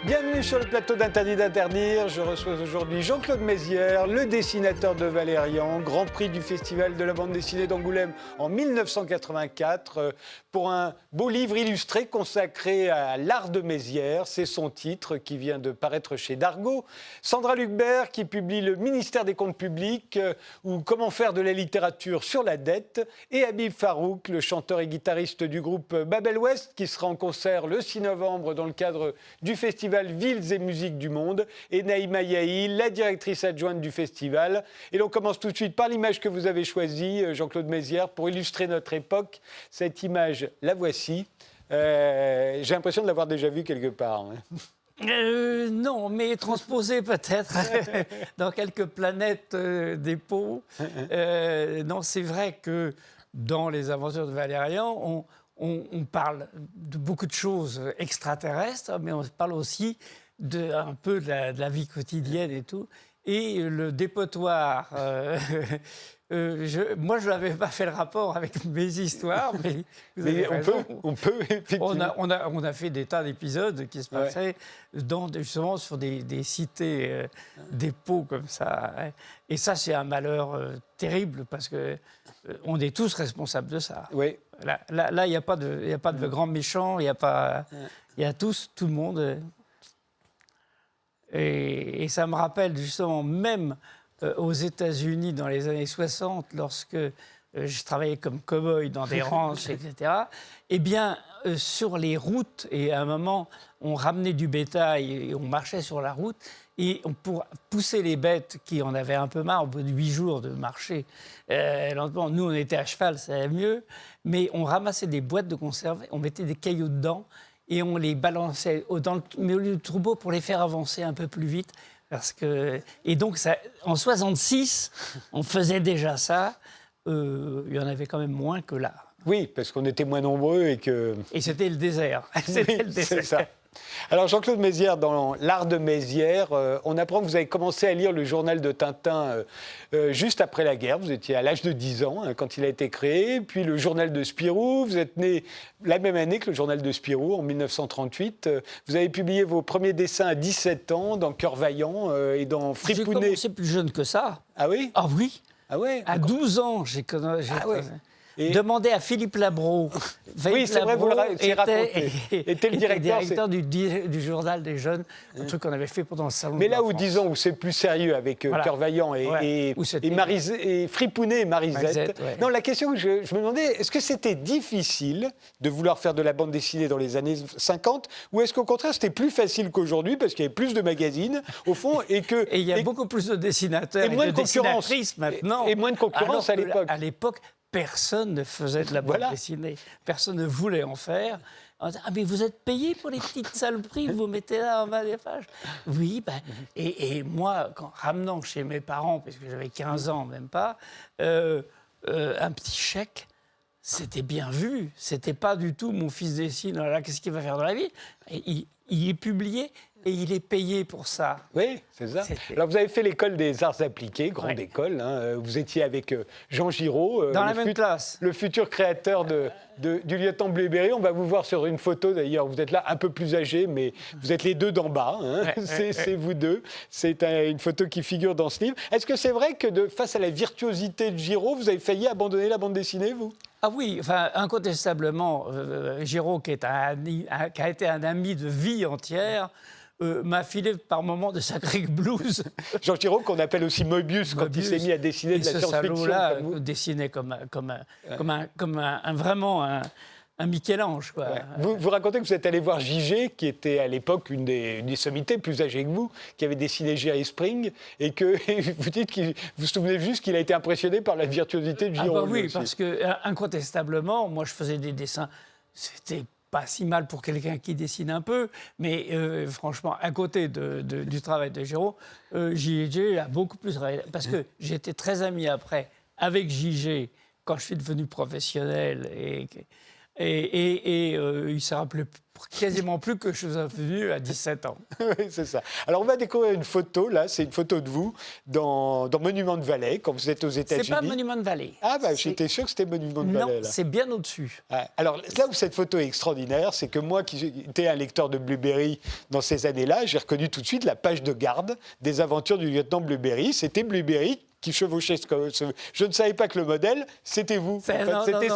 Bienvenue sur le plateau d'Interdit d'interdire. Je reçois aujourd'hui Jean-Claude Mézières, le dessinateur de Valérian, Grand Prix du Festival de la bande dessinée d'Angoulême en 1984, pour un beau livre illustré consacré à l'art de Mézières. C'est son titre qui vient de paraître chez Dargaud. Sandra Lucbert qui publie Le ministère des Comptes publics ou Comment faire de la littérature sur la dette. Et Habib Farouk, le chanteur et guitariste du groupe Babel West, qui sera en concert le 6 novembre dans le cadre du festival Villes et musiques du monde, et Naïma Yahi, la directrice adjointe du festival. Et l'on commence tout de suite par l'image que vous avez choisie, Jean-Claude Mézières, pour illustrer notre époque. Cette image, la voici. J'ai l'impression de l'avoir déjà vue quelque part. Non, mais transposée peut-être dans quelques planètes des pots. Non, c'est vrai que dans les aventures de Valérian, on parle de beaucoup de choses extraterrestres, mais on parle aussi un peu de la vie quotidienne et tout. Et le dépotoir, moi, je n'avais pas fait le rapport avec mes histoires, mais vous avez raison. On peut, effectivement. On a fait des tas d'épisodes qui se passaient justement sur des cités, des pots comme ça. Hein. Et ça, c'est un malheur terrible parce qu'on est tous responsables de ça. Oui. Là, il n'y a pas de grands méchants, il y a tout le monde. Et ça me rappelle justement, même aux États-Unis dans les années 60, lorsque je travaillais comme cow-boy dans des ranchs, etc., eh bien, sur les routes, et à un moment, on ramenait du bétail et on marchait sur la route, et pour pousser les bêtes qui en avaient un peu marre, au bout de 8 jours de marcher lentement, nous, on était à cheval, ça allait mieux, mais on ramassait des boîtes de conserve, on mettait des cailloux dedans, et on les balançait dans le milieu du troupeau pour les faire avancer un peu plus vite. Et donc, en 66, on faisait déjà ça. Il y en avait quand même moins que là. Oui, parce qu'on était moins nombreux et que... Et c'était le désert. C'est ça. Alors Jean-Claude Mézières, dans l'art de Mézières, on apprend que vous avez commencé à lire le journal de Tintin juste après la guerre. Vous étiez à l'âge de 10 ans quand il a été créé. Puis le journal de Spirou. Vous êtes né la même année que le journal de Spirou, en 1938. Vous avez publié vos premiers dessins à 17 ans dans Cœur Vaillant et dans Fripounet. J'ai commencé plus jeune que ça. Ah oui ? Ah oui. Ah ouais. À 12 ans, j'ai commencé. Ah ouais. Demandez à Philippe Labro. Oui, c'est vrai, vous l'avez raconté. Était le directeur du journal des jeunes, un truc qu'on avait fait pendant le salon. Mais de là la où, France. disons, où c'est plus sérieux avec Cœur Vaillant et Fripounet et Marisette. Ouais. Non, la question que je me demandais, est-ce que c'était difficile de vouloir faire de la bande dessinée dans les années 50, ou est-ce qu'au contraire c'était plus facile qu'aujourd'hui parce qu'il y avait plus de magazines au fond et il y a beaucoup plus de dessinateurs et moins de de concurrence dessinatrices maintenant. Et moins de concurrence à l'époque. À l'époque, personne ne faisait de la bande dessinée. Personne ne voulait en faire. On disait, mais vous êtes payé pour les petites saloperies que vous mettez là en bas des pages. Oui, et moi, ramenant chez mes parents, parce que j'avais 15 ans, même pas, un petit chèque, c'était bien vu. C'était pas du tout mon fils dessine, là, qu'est-ce qu'il va faire dans la vie ? Il est publié. Et il est payé pour ça. Oui, c'est ça. Alors, vous avez fait l'école des arts appliqués, grande école. Hein. Vous étiez avec Jean Giraud. Dans la même classe. Le futur créateur du lieutenant Blueberry. On va vous voir sur une photo, d'ailleurs. Vous êtes là un peu plus âgé, mais vous êtes les deux d'en bas. Hein. C'est vous deux. C'est une photo qui figure dans ce livre. Est-ce que c'est vrai que face à la virtuosité de Giraud, vous avez failli abandonner la bande dessinée, vous ? Ah oui, enfin, incontestablement, Giraud, qui a été un ami de vie entière, m'a filé par moments de sacrés blues. Jean Giraud, qu'on appelle aussi Moebius, quand il s'est mis à dessiner de la science-fiction. Ce salaud-là dessinait vraiment un Michel-Ange, quoi. Ouais. Vous racontez que vous êtes allé voir Gigé, qui était à l'époque une des sommités plus âgées que vous, qui avait dessiné Jerry Spring, et que vous dites vous vous souvenez juste qu'il a été impressionné par la virtuosité de Giraud. Oui, parce que incontestablement, moi je faisais des dessins, c'était pas si mal pour quelqu'un qui dessine un peu, mais franchement, à côté du travail de Giraud, J.J. a beaucoup plus... Parce que j'étais très ami après avec J.G. quand je suis devenu professionnel Il ne se rappelait quasiment plus que je suis venu à 17 ans. Oui, c'est ça. Alors, on va découvrir une photo, là, c'est une photo de vous dans Monument de Vallée, quand vous êtes aux États-Unis. C'est pas Monument de Vallée. Ah, bah, j'étais sûr que c'était Monument de Vallée, là. Non, c'est bien au-dessus. Ah, alors, là où cette photo est extraordinaire, c'est que moi, qui étais un lecteur de Blueberry dans ces années-là, j'ai reconnu tout de suite la page de garde des aventures du lieutenant Blueberry. C'était Blueberry qui chevauchait Je ne savais pas que le modèle, c'était vous. En fait, c'était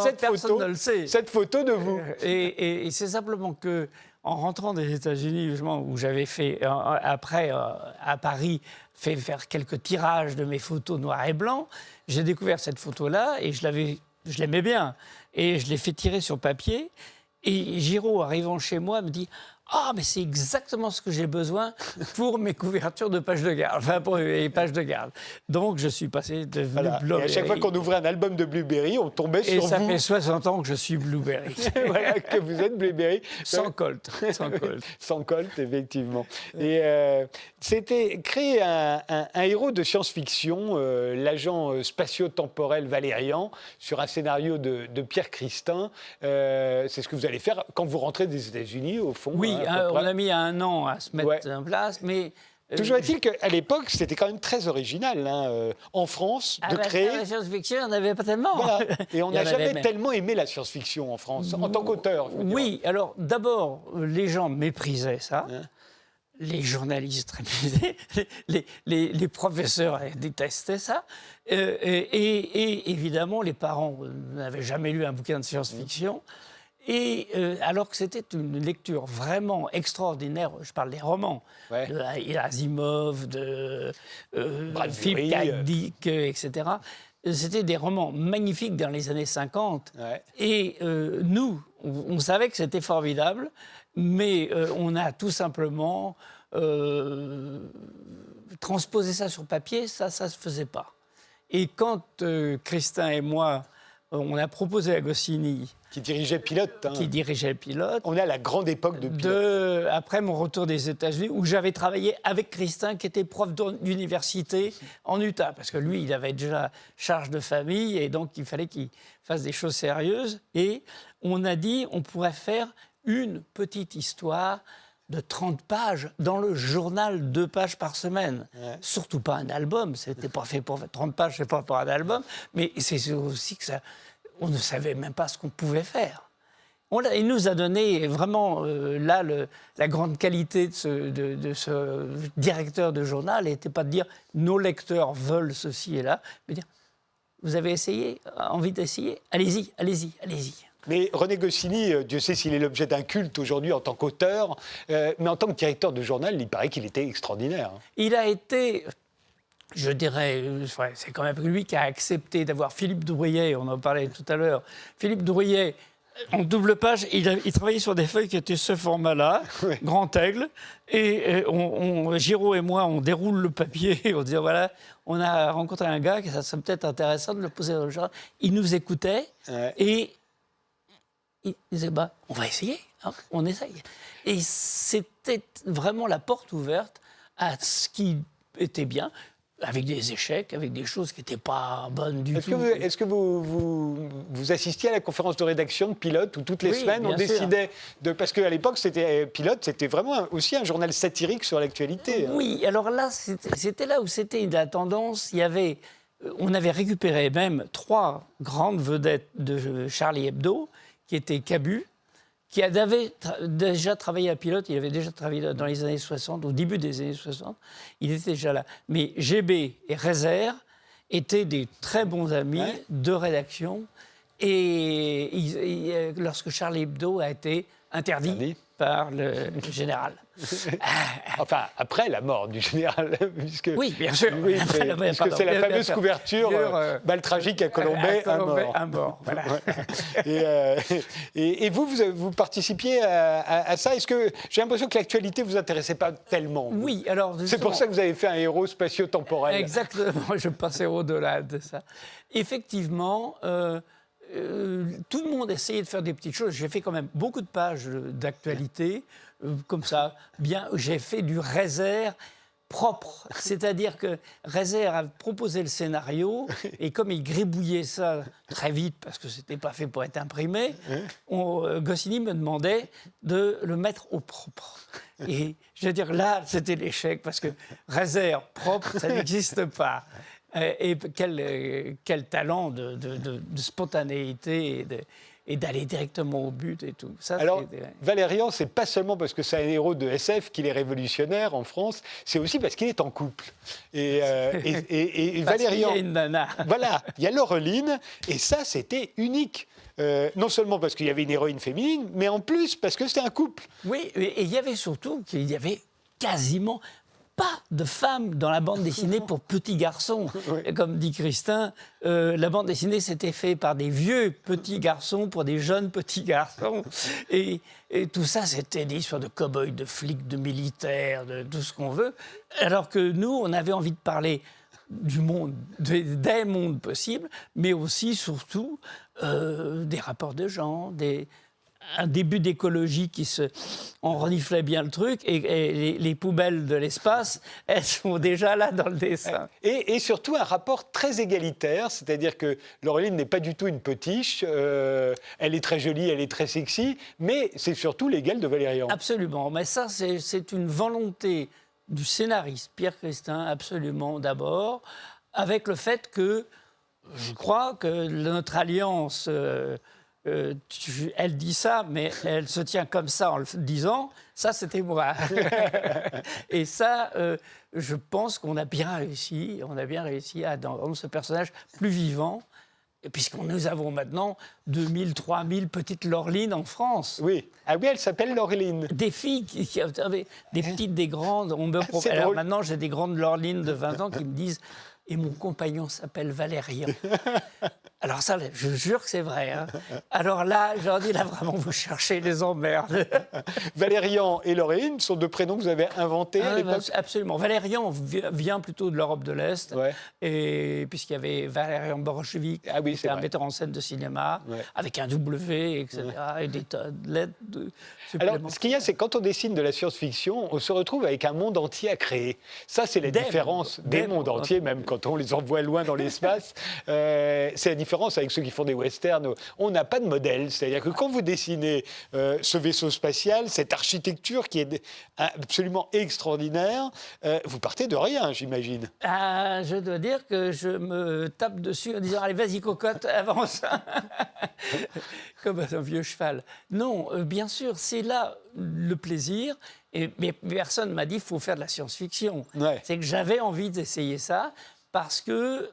cette photo de vous. Et c'est simplement que en rentrant des États-Unis, justement, où j'avais fait, après, à Paris, fait faire quelques tirages de mes photos noir et blanc, j'ai découvert cette photo-là et je l'aimais bien. Et je l'ai fait tirer sur papier. Et Giraud, arrivant chez moi, me dit « Ah, mais c'est exactement ce que j'ai besoin pour mes couvertures de pages de garde, enfin pour les pages de garde. » Donc, je suis passé de Blueberry. Et à chachaque fois qu'on ouvrait un album de Blueberry, on tombait sur vous. Et ça fait 60 ans que je suis Blueberry. Voilà, que vous êtes Blueberry. Sans Colt. Sans Colt, effectivement. Et c'était créer un héros de science-fiction, l'agent spatio-temporel Valérian, sur un scénario de Pierre Christin. C'est ce que vous allez faire quand vous rentrez des États-Unis, au fond. Oui, on a mis 1 an à se mettre en place, mais... Toujours est-il qu'à l'époque, c'était quand même très original, en France, de créer... La science-fiction, on n'avait pas tellement. Voilà. Et on n'a jamais tellement aimé la science-fiction en France, en tant qu'auteur. Oui, alors d'abord, les gens méprisaient ça. Les journalistes répusaient, les professeurs détestaient ça. Et évidemment, les parents n'avaient jamais lu un bouquin de science-fiction. Et alors que c'était une lecture vraiment extraordinaire, je parle des romans, de Asimov, de Philip K. Dick, etc. C'était des romans magnifiques dans les années 50. Et nous, on savait que c'était formidable, mais on a tout simplement transposé ça sur papier, ça ne se faisait pas. Et quand Christin et moi, on a proposé à Goscinny... Qui dirigeait Pilote. Qui dirigeait Pilote. On est à la grande époque de Pilote. Après mon retour des États-Unis, où j'avais travaillé avec Christin, qui était prof d'université en Utah. Parce que lui, il avait déjà charge de famille, et donc il fallait qu'il fasse des choses sérieuses. Et on a dit, on pourrait faire une petite histoire de 30 pages dans le journal, 2 pages par semaine. Surtout pas un album, c'était pas fait pour 30 pages, c'est pas pour un album, mais c'est aussi que ça, on ne savait même pas ce qu'on pouvait faire. Il nous a donné vraiment, la grande qualité de ce directeur de journal n'était pas de dire « nos lecteurs veulent ceci et là », mais dire « vous avez essayé, envie d'essayer, allez-y, allez-y, allez-y ». Mais René Goscinny, Dieu sait s'il est l'objet d'un culte aujourd'hui en tant qu'auteur, mais en tant que directeur de journal, il paraît qu'il était extraordinaire. Il a été, je dirais, c'est quand même lui qui a accepté d'avoir Philippe Drouillet, on en parlait tout à l'heure. Philippe Drouillet, en double page, il travaillait sur des feuilles qui étaient ce format-là, grand aigle, et Giraud et moi, on déroule le papier, on dit voilà, on a rencontré un gars, ça serait peut-être intéressant de le poser dans le journal. Il nous écoutait, et il disait, on va essayer, hein, on essaye. Et c'était vraiment la porte ouverte à ce qui était bien, avec des échecs, avec des choses qui n'étaient pas bonnes du tout. Est-ce que vous assistiez à la conférence de rédaction de Pilote, où toutes les semaines, on décidait de... Parce qu'à l'époque, Pilote, c'était vraiment aussi un journal satirique sur l'actualité. Oui, alors là, c'était là où c'était la tendance. On avait récupéré même 3 grandes vedettes de Charlie Hebdo, qui était Cabu, qui avait déjà travaillé à Pilote. Il avait déjà travaillé dans les années 60, au début des années 60. Il était déjà là. Mais GB et Rezer étaient des très bons amis de rédaction. Et lorsque Charlie Hebdo a été interdit par le général. Enfin, après la mort du général. Puisque, oui, bien sûr. Oui, puisque c'est la fameuse couverture, balle tragique à Colombey, un mort. Voilà. Et vous participiez à ça. Est-ce que j'ai l'impression que l'actualité ne vous intéressait pas tellement? Oui, alors... C'est pour ça que vous avez fait un héros spatio-temporel. Exactement, je passais au-delà de ça. Effectivement... tout le monde essayait de faire des petites choses. J'ai fait quand même beaucoup de pages d'actualité, comme ça. Bien, j'ai fait du Rezer propre. C'est-à-dire que Reiser a proposé le scénario et comme il gribouillait ça très vite parce que c'était pas fait pour être imprimé, Goscinny me demandait de le mettre au propre. Et je veux dire, là, c'était l'échec parce que Reiser propre, ça n'existe pas. Et quel talent de spontanéité et d'aller directement au but et tout. Ça, alors, Valérian, c'est pas seulement parce que c'est un héros de SF qu'il est révolutionnaire en France, c'est aussi parce qu'il est en couple. Et Valérian, il y a une nana. Voilà, il y a Laureline, et ça, c'était unique. Non seulement parce qu'il y avait une héroïne féminine, mais en plus parce que c'était un couple. Oui, et il y avait surtout qu'il y avait quasiment pas de femmes dans la bande dessinée pour petits garçons. Oui. Comme dit Christin, la bande dessinée s'était faite par des vieux petits garçons pour des jeunes petits garçons. Et tout ça, c'était des histoires de cow-boys, de flics, de militaires, de tout ce qu'on veut. Alors que nous, on avait envie de parler du monde, des mondes possibles, mais aussi, surtout, des rapports de genre, un début d'écologie qui on reniflait bien le truc et les poubelles de l'espace, elles sont déjà là dans le dessin. Et surtout un rapport très égalitaire, c'est-à-dire que Laureline n'est pas du tout une potiche, elle est très jolie, elle est très sexy, mais c'est surtout l'égal de Valérian. Absolument, mais ça c'est une volonté du scénariste Pierre Christin, absolument d'abord, avec le fait que je crois que notre alliance... elle dit ça, mais elle se tient comme ça en le disant. Ça, c'était moi. Et ça, je pense qu'on a bien réussi. On a bien réussi à rendre ce personnage plus vivant, puisqu'on nous avons maintenant 2000, 3000 petites Laureline en France. Oui. Ah oui, elle s'appelle Laureline. Des filles qui avaient des petites, des grandes. Alors maintenant, j'ai des grandes Laureline de 20 ans qui me disent « Et mon compagnon s'appelle Valérian ». Alors ça, je jure que c'est vrai. Hein. Alors là, je leur dis, là, vraiment, vous cherchez les emmerdes. Valérian et Laureline sont deux prénoms que vous avez inventés à l'époque. Absolument. Valérian vient plutôt de l'Europe de l'Est, et puisqu'il y avait Valérian Borchevik, qui était un metteur en scène de cinéma, avec un W, etc., et des tas de lettres supplémentaires. Alors, ce qu'il y a, c'est que quand on dessine de la science-fiction, on se retrouve avec un monde entier à créer. Ça, c'est la différence des mondes entiers, même quand on les envoie loin dans l'espace. C'est la différence avec ceux qui font des westerns. On n'a pas de modèle. C'est-à-dire que quand vous dessinez ce vaisseau spatial, cette architecture qui est absolument extraordinaire, vous partez de rien, j'imagine. Je dois dire que je me tape dessus en disant « Allez, vas-y, cocotte, avance !» Comme un vieux cheval. Non, bien sûr, c'est là le plaisir. Mais personne ne m'a dit qu'il faut faire de la science-fiction. C'est que j'avais envie d'essayer ça. Parce que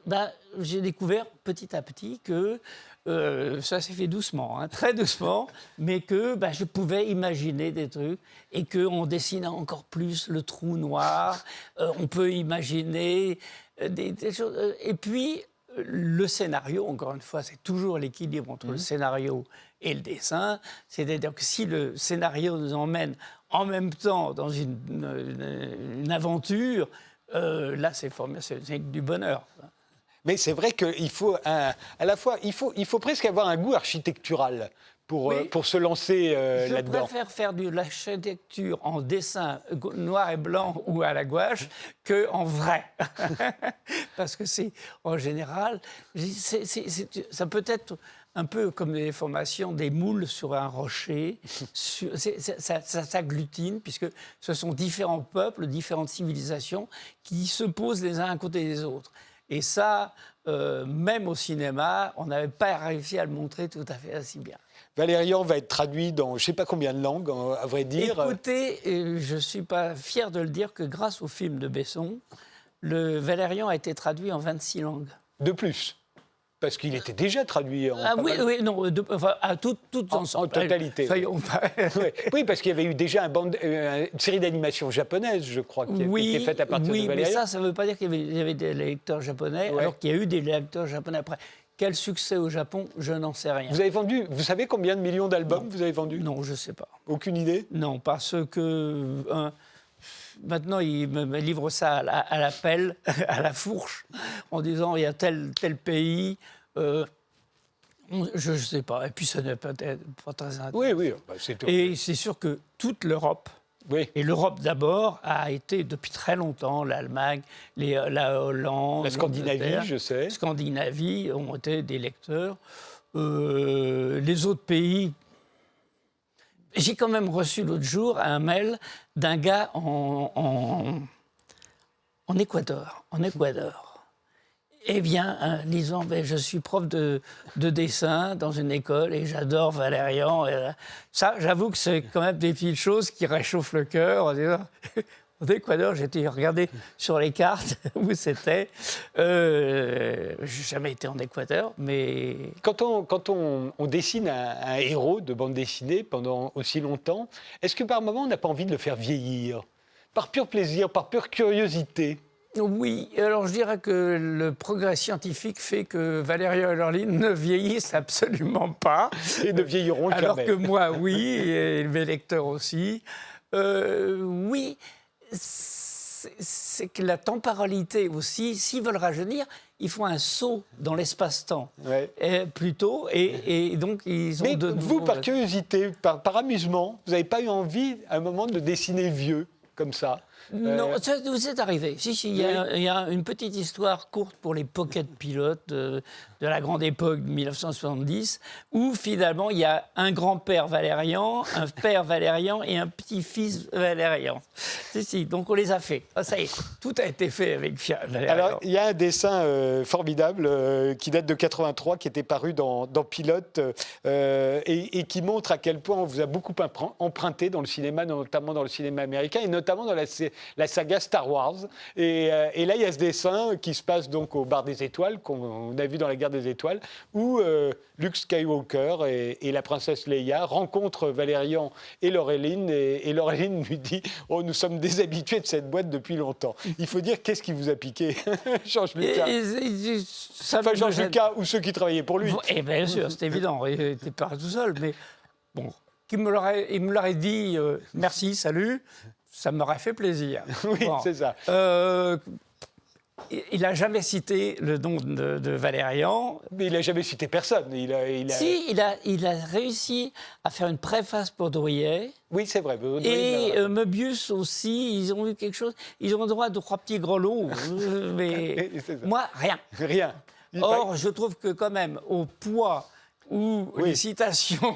j'ai découvert petit à petit que ça s'est fait doucement, hein, très doucement, mais que je pouvais imaginer des trucs et qu'en dessinant encore plus le trou noir, on peut imaginer des choses. Et puis, le scénario, encore une fois, c'est toujours l'équilibre entre le scénario et le dessin. C'est-à-dire que si le scénario nous emmène en même temps dans une aventure, là, c'est du bonheur. Mais c'est vrai qu'il faut, à la fois, il faut presque avoir un goût architectural pour se lancer là-dedans. Je préfère faire de l'architecture en dessin noir et blanc ou à la gouache qu'en vrai. Parce que c'est, en général, ça peut être un peu comme des formations, des moules sur un rocher. Ça s'agglutine, puisque ce sont différents peuples, différentes civilisations qui se posent les uns à côté des autres. Et ça, même au cinéma, on n'avait pas réussi à le montrer tout à fait assez bien. Valérian va être traduit dans je ne sais pas combien de langues, à vrai dire. Écoutez, je ne suis pas fier de le dire que grâce au film de Besson, le Valérian a été traduit en 26 langues. De plus. Parce qu'il était déjà traduit en toutes ensemble. En totalité. Oui, parce qu'il y avait eu déjà une série d'animations japonaises, je crois, qui a été faite à partir de Valérian. Oui, mais ça ne veut pas dire qu'il y avait des lecteurs japonais, alors qu'il y a eu des lecteurs japonais après. Quel succès au Japon, je n'en sais rien. Vous savez combien de millions d'albums vous avez vendus? Non, je ne sais pas. Aucune idée? Non, parce que... Maintenant, il me livre ça à la pelle, à la fourche, en disant il y a tel pays. Je ne sais pas. Et puis, ça n'est peut-être pas très intéressant. Oui, c'est tout. Et c'est sûr que toute l'Europe, Oui. Et l'Europe d'abord a été depuis très longtemps, l'Allemagne, la Hollande, La Scandinavie, l'Angleterre, je sais. Scandinavie ont été des lecteurs. Les autres pays. J'ai quand même reçu l'autre jour un mail d'un gars en Équateur. Eh bien, disant, je suis prof de dessin dans une école et j'adore Valérian. Et ça, j'avoue que c'est quand même des petites choses qui réchauffent le cœur. En Équateur, j'ai été regarder sur les cartes où c'était. Je n'ai jamais été en Équateur, mais... Quand on dessine un héros de bande dessinée pendant aussi longtemps, est-ce que par moment, on n'a pas envie de le faire vieillir? Par pur plaisir, par pure curiosité? Oui, alors je dirais que le progrès scientifique fait que Valérian et Laureline ne vieillissent absolument pas. Et ne vieilliront jamais. Alors que moi, oui, et mes lecteurs aussi. Oui, c'est que la temporalité aussi, s'ils veulent rajeunir, ils font un saut dans l'espace-temps plutôt, et donc ils ont Mais de vous, nouveaux... par curiosité, par amusement, vous n'avez pas eu envie, à un moment, de dessiner vieux, comme ça? Non, ça vous est arrivé. Si, il y a une petite histoire courte pour les pocket pilotes de la grande époque de 1970, où finalement il y a un grand-père Valérian, un père Valérian et un petit-fils Valérian. Si, donc on les a fait. Ah, ça y est, tout a été fait avec Valérian. Alors, il y a un dessin formidable qui date de 83, qui était paru dans Pilote, et qui montre à quel point on vous a beaucoup emprunté dans le cinéma, notamment dans le cinéma américain, et notamment dans la saga Star Wars. Et là, il y a ce dessin qui se passe donc au Bar des Étoiles, qu'on a vu dans la Guerre des Étoiles, où Luke Skywalker et la princesse Leia rencontrent Valérian et Laureline, et Laureline lui dit « Oh, nous sommes déshabitués de cette boîte depuis longtemps. » Il faut dire, qu'est-ce qui vous a piqué, Georges Lucas? Enfin, Georges Lucas ou ceux qui travaillaient pour lui. Et bien sûr, c'est évident, il n'était pas tout seul, mais bon, il me l'aurait dit merci, salut, ça m'aurait fait plaisir. Oui, bon. C'est ça. Il n'a jamais cité le nom de Valérian. Mais il n'a jamais cité personne. Si, il a réussi à faire une préface pour Drouillet. Oui, c'est vrai. Et Möbius aussi, ils ont eu quelque chose. Ils ont le droit de 3 petits grelots. Mais moi, rien. Rien. Or, je trouve que quand même, au poids où les citations,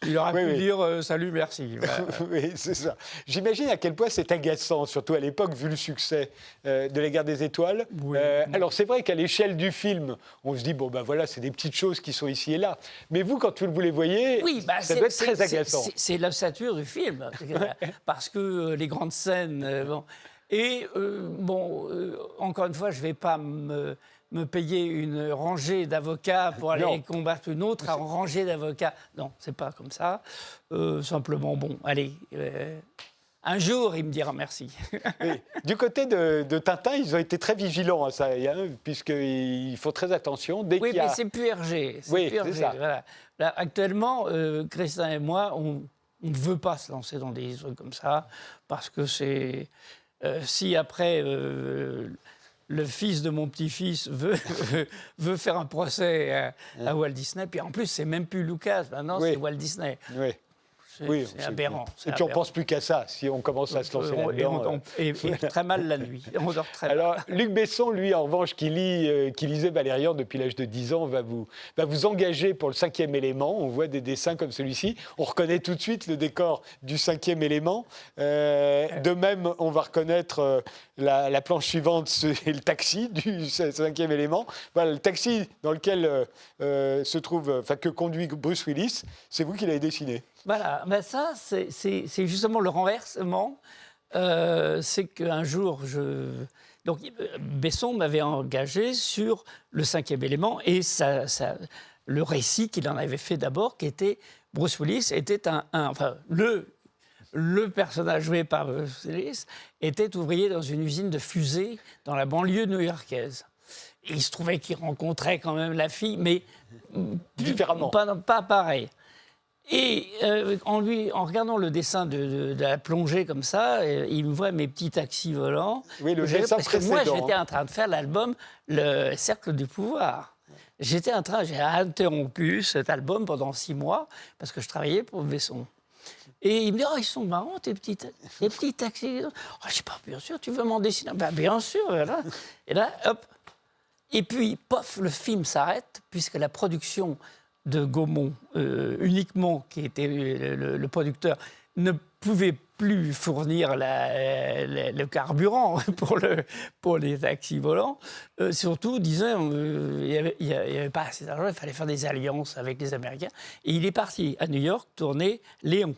il aurait pu dire salut, merci. Voilà. Oui, c'est ça. J'imagine à quel point c'est agaçant, surtout à l'époque, vu le succès de la Guerre des Étoiles. Oui. Alors, c'est vrai qu'à l'échelle du film, on se dit, bon, ben voilà, c'est des petites choses qui sont ici et là. Mais vous, quand vous les voyez, ça doit être très agaçant. C'est l'ossature du film, parce que les grandes scènes... encore une fois, je ne vais pas me payer une rangée d'avocats pour aller combattre une autre rangée d'avocats. Non, c'est pas comme ça. Simplement, bon, allez, un jour, il me dira merci. Oui. Du côté de Tintin, ils ont été très vigilants à ça, puisqu'ils font très attention. Dès qu'il y a... mais c'est plus Hergé. C'est ça. Voilà. Là, actuellement, Christin et moi, on ne veut pas se lancer dans des trucs comme ça, parce que c'est... si après... le fils de mon petit-fils veut faire un procès à Walt Disney. Puis en plus, c'est même plus Lucas, maintenant c'est Walt Disney. Oui. C'est aberrant. Et puis on ne pense plus qu'à ça, si on commence à se lancer là-dedans. Et très mal la nuit. On dort très mal. Alors, Luc Besson, lui, en revanche, qui lisait Valérian depuis l'âge de 10 ans, va vous engager pour le 5e élément. On voit des dessins comme celui-ci. On reconnaît tout de suite le décor du 5e élément. De même, on va reconnaître la planche suivante, c'est le taxi du 5e élément. Voilà, le taxi dans lequel que conduit Bruce Willis, c'est vous qui l'avez dessiné. Voilà, ben ça, c'est justement le renversement. C'est qu'un jour, donc Besson m'avait engagé sur le 5e élément et le récit qu'il en avait fait d'abord, qui était Bruce Willis, était le personnage joué par Bruce Willis était ouvrier dans une usine de fusées dans la banlieue new-yorkaise. Et il se trouvait qu'il rencontrait quand même la fille, mais différemment, pas pareil. Et en regardant le dessin de la plongée comme ça, il me voit mes petits taxis volants. Oui, le dessin parce que précédent. Moi, j'étais en train de faire l'album Le Cercle du Pouvoir. J'ai interrompu cet album pendant 6 mois parce que je travaillais pour Besson. Et il me dit, oh, ils sont marrants, tes petits taxis. Oh, je sais pas, bien sûr, tu veux m'en dessiner? Ben, bien sûr, voilà. Et là, hop. Et puis, pof, le film s'arrête, puisque la production de Gaumont, uniquement, qui était le producteur, ne pouvait plus fournir le carburant pour les taxis volants. Surtout, disant, il n'y avait pas assez d'argent, il fallait faire des alliances avec les Américains. Et il est parti à New York tourner Léon.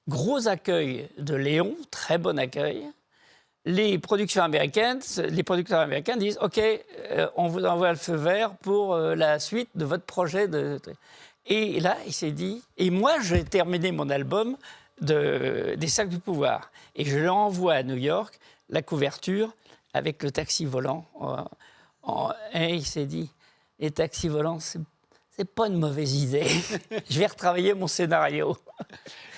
Gros accueil de Léon, très bon accueil. Les producteurs américains disent « OK, on vous envoie le feu vert pour la suite de votre projet. » Et là, il s'est dit... Et moi, j'ai terminé mon album des Sacs du Pouvoir. Et je l'envoie à New York, la couverture, avec le taxi volant. Et il s'est dit « Les taxis volants, c'est pas une mauvaise idée. Je vais retravailler mon scénario. »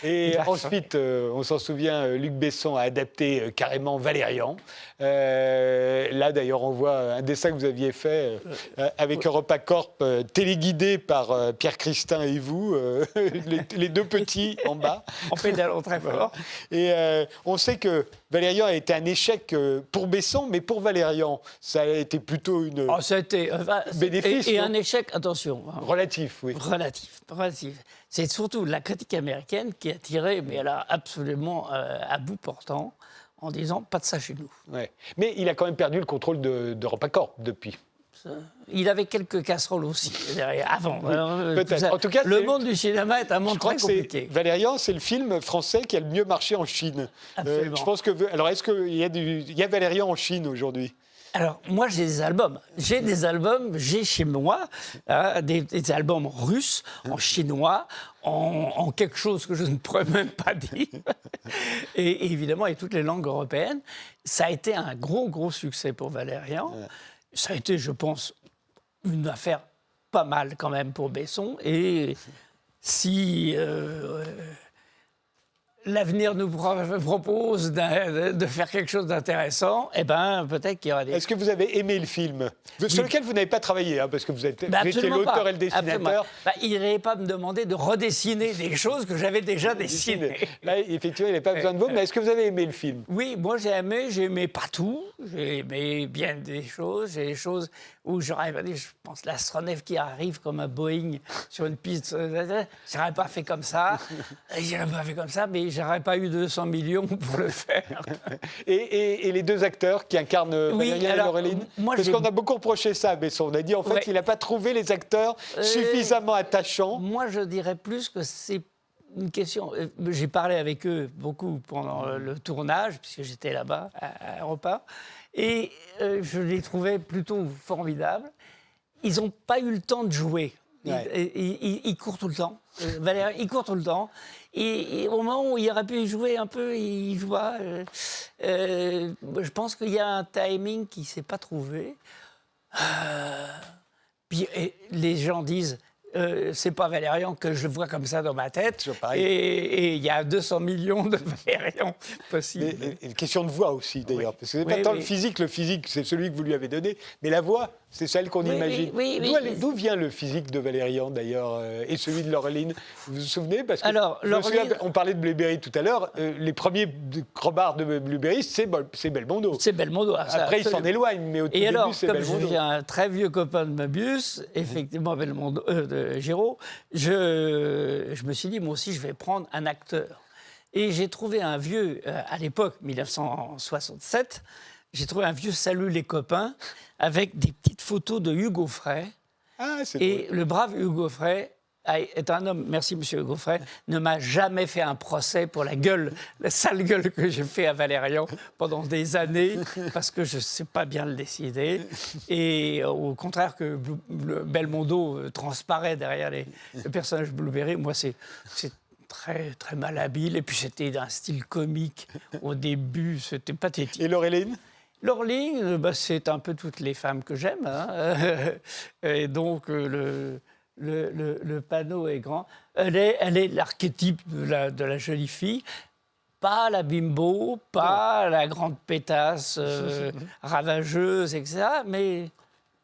Et ensuite, on s'en souvient, Luc Besson a adapté carrément Valérian. Là, d'ailleurs, on voit un dessin que vous aviez fait avec EuropaCorp, téléguidé par Pierre Christin et vous, les deux petits en bas. En pédalant très fort. Et on sait que Valérian a été un échec pour Besson, mais pour Valérian, ça a été plutôt une ça a été bénéfice. Et un échec, attention. Relatif, oui. Relatif. C'est surtout la critique américaine qui a tiré, mais elle a absolument à bout portant, en disant pas de ça chez nous. Ouais. Mais il a quand même perdu le contrôle d'EuropaCorp depuis. Il avait quelques casseroles aussi avant. Oui, peut-être. En tout cas, le monde du cinéma est un monde très compliqué. Valérian, c'est le film français qui a le mieux marché en Chine. Absolument. Je pense que. Alors, est-ce qu'il y a Valérian en Chine aujourd'hui? Alors, moi, j'ai des albums. J'ai chez moi des albums russes, en chinois, en quelque chose que je ne pourrais même pas dire. Et évidemment, avec toutes les langues européennes. Ça a été un gros succès pour Valérian. Ouais. Ça a été, je pense, une affaire pas mal quand même pour Besson. Et si... l'avenir nous propose de faire quelque chose d'intéressant, eh ben, peut-être qu'il y aura des... Est-ce que vous avez aimé le film sur lequel vous n'avez pas travaillé, parce que vous étiez l'auteur et le dessinateur. Il n'allait pas me demander de redessiner des choses que j'avais déjà dessinées. Là, effectivement, il n'avait pas besoin de vous, mais est-ce que vous avez aimé le film? Oui, moi j'ai aimé pas tout, j'ai aimé bien des choses, j'ai des choses où j'aurais pas dit, je pense l'astronef qui arrive comme un Boeing sur une piste, j'aurais pas fait comme ça, mais j'aurais pas eu 200 millions pour le faire. Et les deux acteurs qui incarnent Valérian et Laureline, parce qu'on a beaucoup reproché ça à Besson. On a dit en fait qu'il n'a pas trouvé les acteurs suffisamment attachants. Moi, je dirais plus que c'est une question... J'ai parlé avec eux beaucoup pendant le tournage, puisque j'étais là-bas, à Europa, et je les trouvais plutôt formidables. Ils n'ont pas eu le temps de jouer. Ouais. Il court tout le temps. Valérian, il court tout le temps. Et au moment où il aurait pu jouer un peu, il joue pas. Je pense qu'il y a un timing qui ne s'est pas trouvé. Puis les gens disent... c'est pas Valérian que je vois comme ça dans ma tête. Et il y a 200 millions de Valérian possibles. Une question de voix aussi, d'ailleurs. Parce que c'est pas tant le physique, c'est celui que vous lui avez donné, mais la voix, c'est celle qu'on imagine. D'où vient le physique de Valérian, d'ailleurs, et celui de Laureline? Vous vous souvenez? Parce que on parlait de Blueberry tout à l'heure. Les premiers crobards de Blueberry, c'est Belmondo. C'est Belmondo. Après, il s'en éloigne, mais au tout début, c'est Belmondo. Comme je suis un très vieux copain de Möbius, effectivement, Belmondo... Géraud, je me suis dit, moi aussi, je vais prendre un acteur. Et j'ai trouvé un vieux, à l'époque, 1967, j'ai trouvé un vieux Salut les copains, avec des petites photos de Hugo Frey. Et le brave Hugo Frey est un homme, merci monsieur Hugo Frey, ne m'a jamais fait un procès pour la sale gueule que j'ai fait à Valérian pendant des années, parce que je ne sais pas bien le décider. Et au contraire que Belmondo transparaît derrière le personnage Blueberry, moi c'est très, très malhabile. Et puis c'était d'un style comique au début, c'était pathétique. Et Laureline ? Laureline, c'est un peu toutes les femmes que j'aime. Hein. Et donc le panneau est grand. Elle est l'archétype de la jolie fille. Pas la bimbo, pas la grande pétasse ravageuse, etc. Mais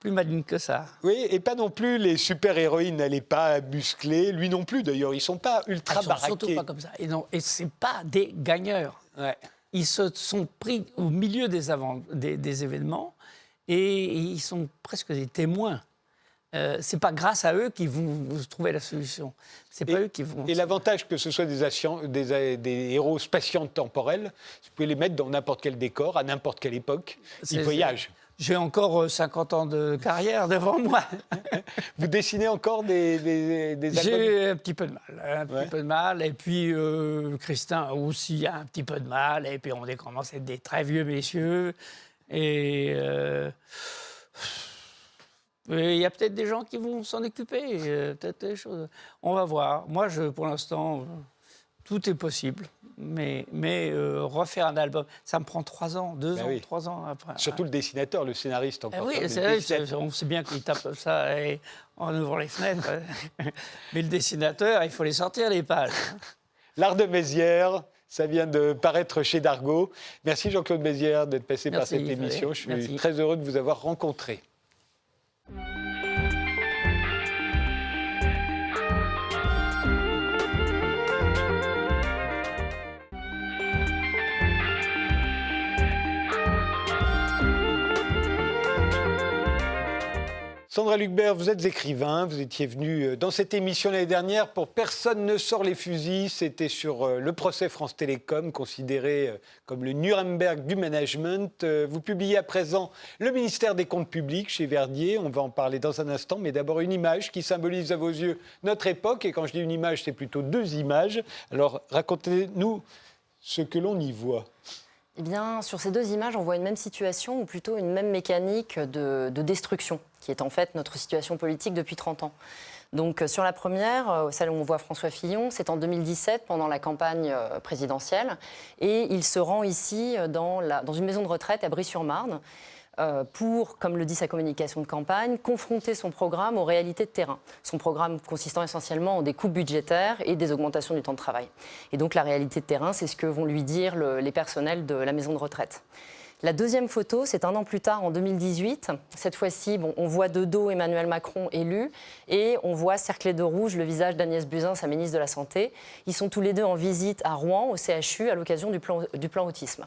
plus maligne que ça. Oui, et pas non plus les super-héroïnes, elle n'est pas musclée, lui non plus d'ailleurs, ils ne sont pas ultra Ils baraqués. sont surtout pas comme ça. Et ce n'est pas des gagneurs. Ouais. Ils se sont pris au milieu des événements et ils sont presque des témoins. Ce n'est pas grâce à eux qu'ils vont trouver la solution. C'est pas eux qui vont... Et l'avantage que ce soit des héros spatio-temporels, vous pouvez les mettre dans n'importe quel décor, à n'importe quelle époque, ils voyagent. J'ai encore 50 ans de carrière devant moi. Vous dessinez encore des albums? J'ai un petit peu de mal, Et puis, Christin aussi a un petit peu de mal. Et puis, on commence à être des très vieux messieurs. Et il y a peut-être des gens qui vont s'en occuper. Peut-être des choses. On va voir. Moi, pour l'instant, tout est possible. Mais refaire un album, ça me prend 3 ans, 2 ans, 3 ans après. Surtout le dessinateur, le scénariste encore. Oui, c'est vrai, on sait bien qu'il tape ça en ouvrant les fenêtres. Mais le dessinateur, il faut les sortir, les pages. L'art de Mézières, ça vient de paraître chez Dargaud. Merci Jean-Claude Mézières d'être passé par cette émission. Je suis très heureux de vous avoir rencontré. Sandra Lucbert, vous êtes écrivain, vous étiez venue dans cette émission l'année dernière pour Personne ne sort les fusils. C'était sur le procès France Télécom, considéré comme le Nuremberg du management. Vous publiez à présent Le ministère des Comptes publics chez Verdier. On va en parler dans un instant, mais d'abord une image qui symbolise à vos yeux notre époque. Et quand je dis une image, c'est plutôt 2 images. Alors racontez-nous ce que l'on y voit. Eh bien, sur ces 2 images, on voit une même situation, ou plutôt une même mécanique de destruction, qui est en fait notre situation politique depuis 30 ans. Donc, sur la première, celle où on voit François Fillon, c'est en 2017, pendant la campagne présidentielle, et il se rend ici dans une maison de retraite à Brie-sur-Marne, pour, comme le dit sa communication de campagne, confronter son programme aux réalités de terrain. Son programme consistant essentiellement en des coupes budgétaires et des augmentations du temps de travail. Et donc la réalité de terrain, c'est ce que vont lui dire les personnels de la maison de retraite. La deuxième photo, c'est 1 an plus tard, en 2018. Cette fois-ci, on voit de dos Emmanuel Macron élu et on voit cerclé de rouge le visage d'Agnès Buzyn, sa ministre de la Santé. Ils sont tous les deux en visite à Rouen, au CHU, à l'occasion du plan autisme.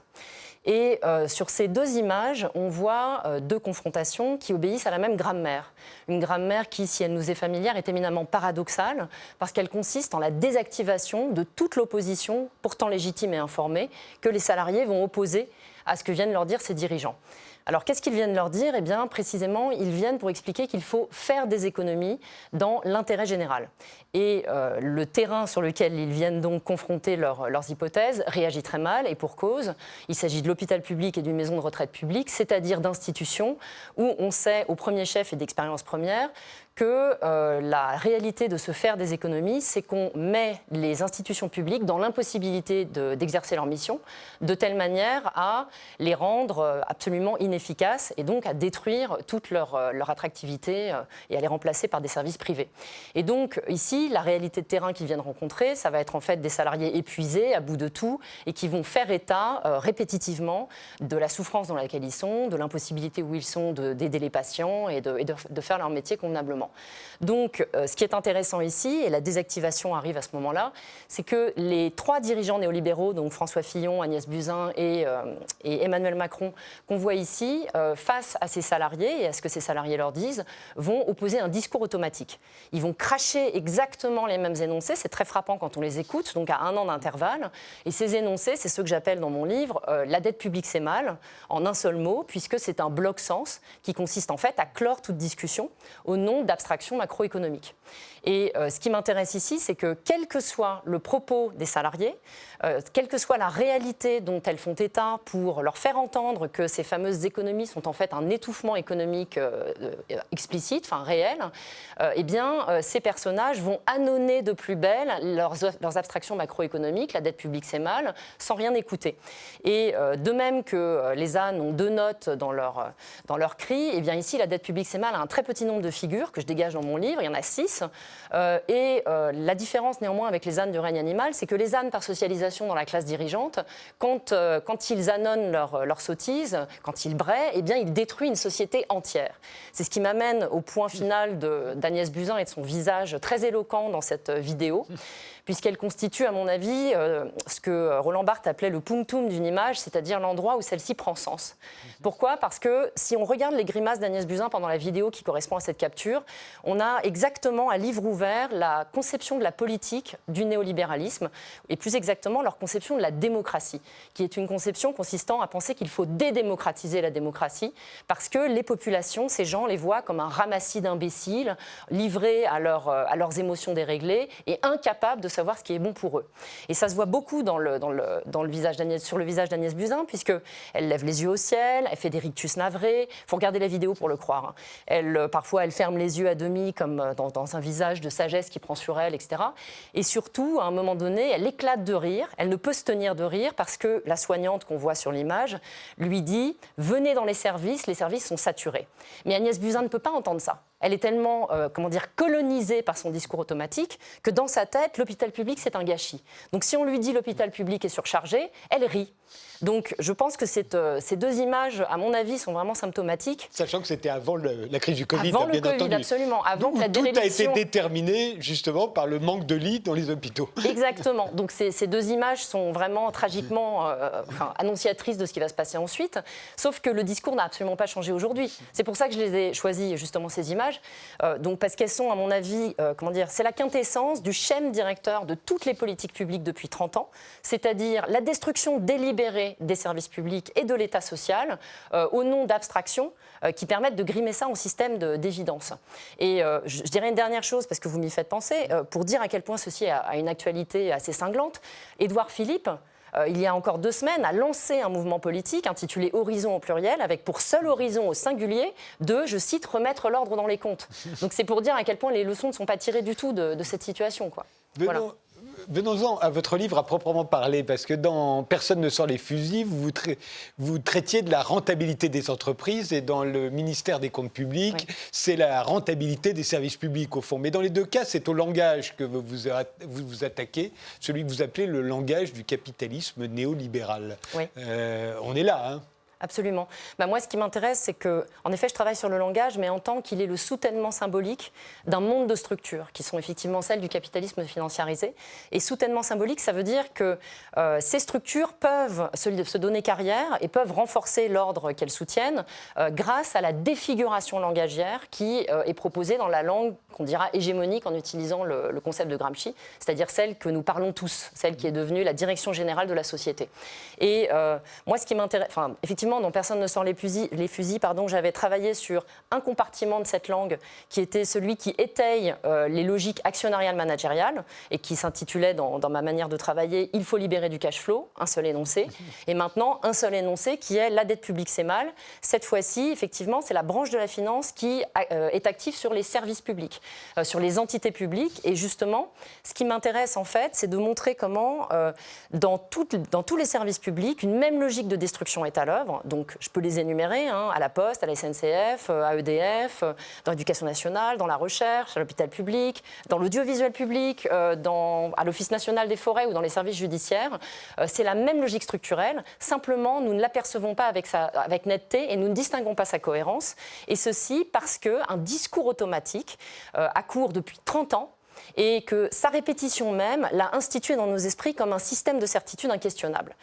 Et sur ces 2 images, on voit 2 confrontations qui obéissent à la même grammaire. Une grammaire qui, si elle nous est familière, est éminemment paradoxale parce qu'elle consiste en la désactivation de toute l'opposition, pourtant légitime et informée, que les salariés vont opposer à ce que viennent leur dire ces dirigeants. Alors, qu'est-ce qu'ils viennent leur dire ? Eh bien, précisément, ils viennent pour expliquer qu'il faut faire des économies dans l'intérêt général. Et le terrain sur lequel ils viennent donc confronter leurs hypothèses réagit très mal, et pour cause. Il s'agit de l'hôpital public et d'une maison de retraite publique, c'est-à-dire d'institutions où on sait, au premier chef et d'expérience première, que la réalité de se faire des économies, c'est qu'on met les institutions publiques dans l'impossibilité d'exercer leur mission, de telle manière à les rendre absolument inefficaces et donc à détruire toute leur attractivité et à les remplacer par des services privés. Et donc ici, la réalité de terrain qu'ils viennent rencontrer, ça va être en fait des salariés épuisés, à bout de tout, et qui vont faire état répétitivement de la souffrance dans laquelle ils sont, de l'impossibilité où ils sont d'aider les patients et de faire leur métier convenablement. Donc, ce qui est intéressant ici, et la désactivation arrive à ce moment-là, c'est que les 3 dirigeants néolibéraux, donc François Fillon, Agnès Buzyn et Emmanuel Macron, qu'on voit ici, face à ces salariés et à ce que ces salariés leur disent, vont opposer un discours automatique. Ils vont cracher exactement les mêmes énoncés, c'est très frappant quand on les écoute, donc à 1 an d'intervalle. Et ces énoncés, c'est ceux que j'appelle dans mon livre la dette publique c'est mal, en un seul mot, puisque c'est un bloc-sens qui consiste en fait à clore toute discussion au nom d'abstraction macroéconomique. Et ce qui m'intéresse ici, c'est que quel que soit le propos des salariés, quelle que soit la réalité dont elles font état pour leur faire entendre que ces fameuses économies sont en fait un étouffement économique explicite, enfin réel, eh bien ces personnages vont annoncer de plus belle leurs abstractions macroéconomiques, la dette publique c'est mal, sans rien écouter. Et de même que les ânes ont 2 notes dans leur cri, eh bien ici la dette publique c'est mal a un très petit nombre de figures que je dégage dans mon livre, il y en a 6. La différence néanmoins avec les ânes du règne animal, c'est que les ânes par socialisation dans la classe dirigeante, quand ils annonnent leur sottise, quand ils braient, eh bien ils détruisent une société entière. C'est ce qui m'amène au point final d'Agnès Buzyn et de son visage très éloquent dans cette vidéo, puisqu'elle constitue, à mon avis, ce que Roland Barthes appelait le punctum d'une image, c'est-à-dire l'endroit où celle-ci prend sens. Pourquoi ? Parce que si on regarde les grimaces d'Agnès Buzyn pendant la vidéo qui correspond à cette capture, on a exactement à livre ouvert la conception de la politique du néolibéralisme, et plus exactement leur conception de la démocratie, qui est une conception consistant à penser qu'il faut dédémocratiser la démocratie, parce que les populations, ces gens, les voient comme un ramassis d'imbéciles, livrés à leurs émotions déréglées et incapables de savoir ce qui est bon pour eux. Et ça se voit beaucoup sur le visage d'Agnès Buzyn, puisqu'elle lève les yeux au ciel, elle fait des rictus navrés. Il faut regarder la vidéo pour le croire. Parfois, elle ferme les yeux à demi, comme dans un visage de sagesse qui prend sur elle, etc. Et surtout, à un moment donné, elle éclate de rire. Elle ne peut se tenir de rire parce que la soignante qu'on voit sur l'image lui dit « Venez dans les services sont saturés ». Mais Agnès Buzyn ne peut pas entendre ça. Elle est tellement, colonisée par son discours automatique que dans sa tête, l'hôpital public, c'est un gâchis. Donc si on lui dit l'hôpital public est surchargé, elle rit. Donc je pense que ces deux images, à mon avis, sont vraiment symptomatiques. Sachant que c'était avant la crise du Covid, avant bien le Covid, entendu. Absolument. Avant que la tout a déréliction... été déterminé justement par le manque de lits dans les hôpitaux. Exactement. Donc ces deux images sont vraiment tragiquement annonciatrices de ce qui va se passer ensuite. Sauf que le discours n'a absolument pas changé aujourd'hui. C'est pour ça que je les ai choisies, justement, ces images. Parce qu'elles sont, à mon avis, c'est la quintessence du schème directeur de toutes les politiques publiques depuis 30 ans, c'est-à-dire la destruction délibérée des services publics et de l'État social au nom d'abstractions qui permettent de grimer ça en système d'évidence. Et je dirais une dernière chose, parce que vous m'y faites penser, pour dire à quel point ceci a une actualité assez cinglante. Édouard Philippe, il y a encore 2 semaines, a lancé un mouvement politique intitulé Horizon au pluriel, avec pour seul horizon au singulier de, je cite, remettre l'ordre dans les comptes. Donc c'est pour dire à quel point les leçons ne sont pas tirées du tout de cette situation, quoi. Voilà. Venons-en à votre livre à proprement parler, parce que dans Personne ne sort les fusils, vous traitiez de la rentabilité des entreprises, et dans le ministère des Comptes publics, c'est la rentabilité des services publics au fond. Mais dans les deux cas, c'est au langage que vous vous attaquez, celui que vous appelez le langage du capitalisme néolibéral. Oui. On est là, hein. Absolument. Moi, ce qui m'intéresse, c'est que, en effet, je travaille sur le langage, mais en tant qu'il est le soutènement symbolique d'un monde de structures, qui sont effectivement celles du capitalisme financiarisé. Et soutènement symbolique, ça veut dire que ces structures peuvent se donner carrière et peuvent renforcer l'ordre qu'elles soutiennent grâce à la défiguration langagière qui est proposée dans la langue qu'on dira hégémonique en utilisant le concept de Gramsci, c'est-à-dire celle que nous parlons tous, celle qui est devenue la direction générale de la société. Et moi, ce qui m'intéresse... Effectivement, dans Personne ne sort les fusils, j'avais travaillé sur un compartiment de cette langue qui était celui qui étaye les logiques actionnariales managériales et qui s'intitulait dans ma manière de travailler « Il faut libérer du cash flow », un seul énoncé. Et maintenant, un seul énoncé qui est « La dette publique, c'est mal ». Cette fois-ci, effectivement, c'est la branche de la finance qui est active sur les services publics, sur les entités publiques. Et justement, ce qui m'intéresse, en fait, c'est de montrer comment, dans tous les services publics, une même logique de destruction est à l'œuvre. Donc, je peux les énumérer, à la Poste, à la SNCF, à EDF, dans l'éducation nationale, dans la recherche, à l'hôpital public, dans l'audiovisuel public, à l'Office national des forêts ou dans les services judiciaires. C'est la même logique structurelle. Simplement, nous ne l'apercevons pas avec netteté et nous ne distinguons pas sa cohérence. Et ceci parce qu'un discours automatique accourt depuis 30 ans et que sa répétition même l'a institué dans nos esprits comme un système de certitude inquestionnable.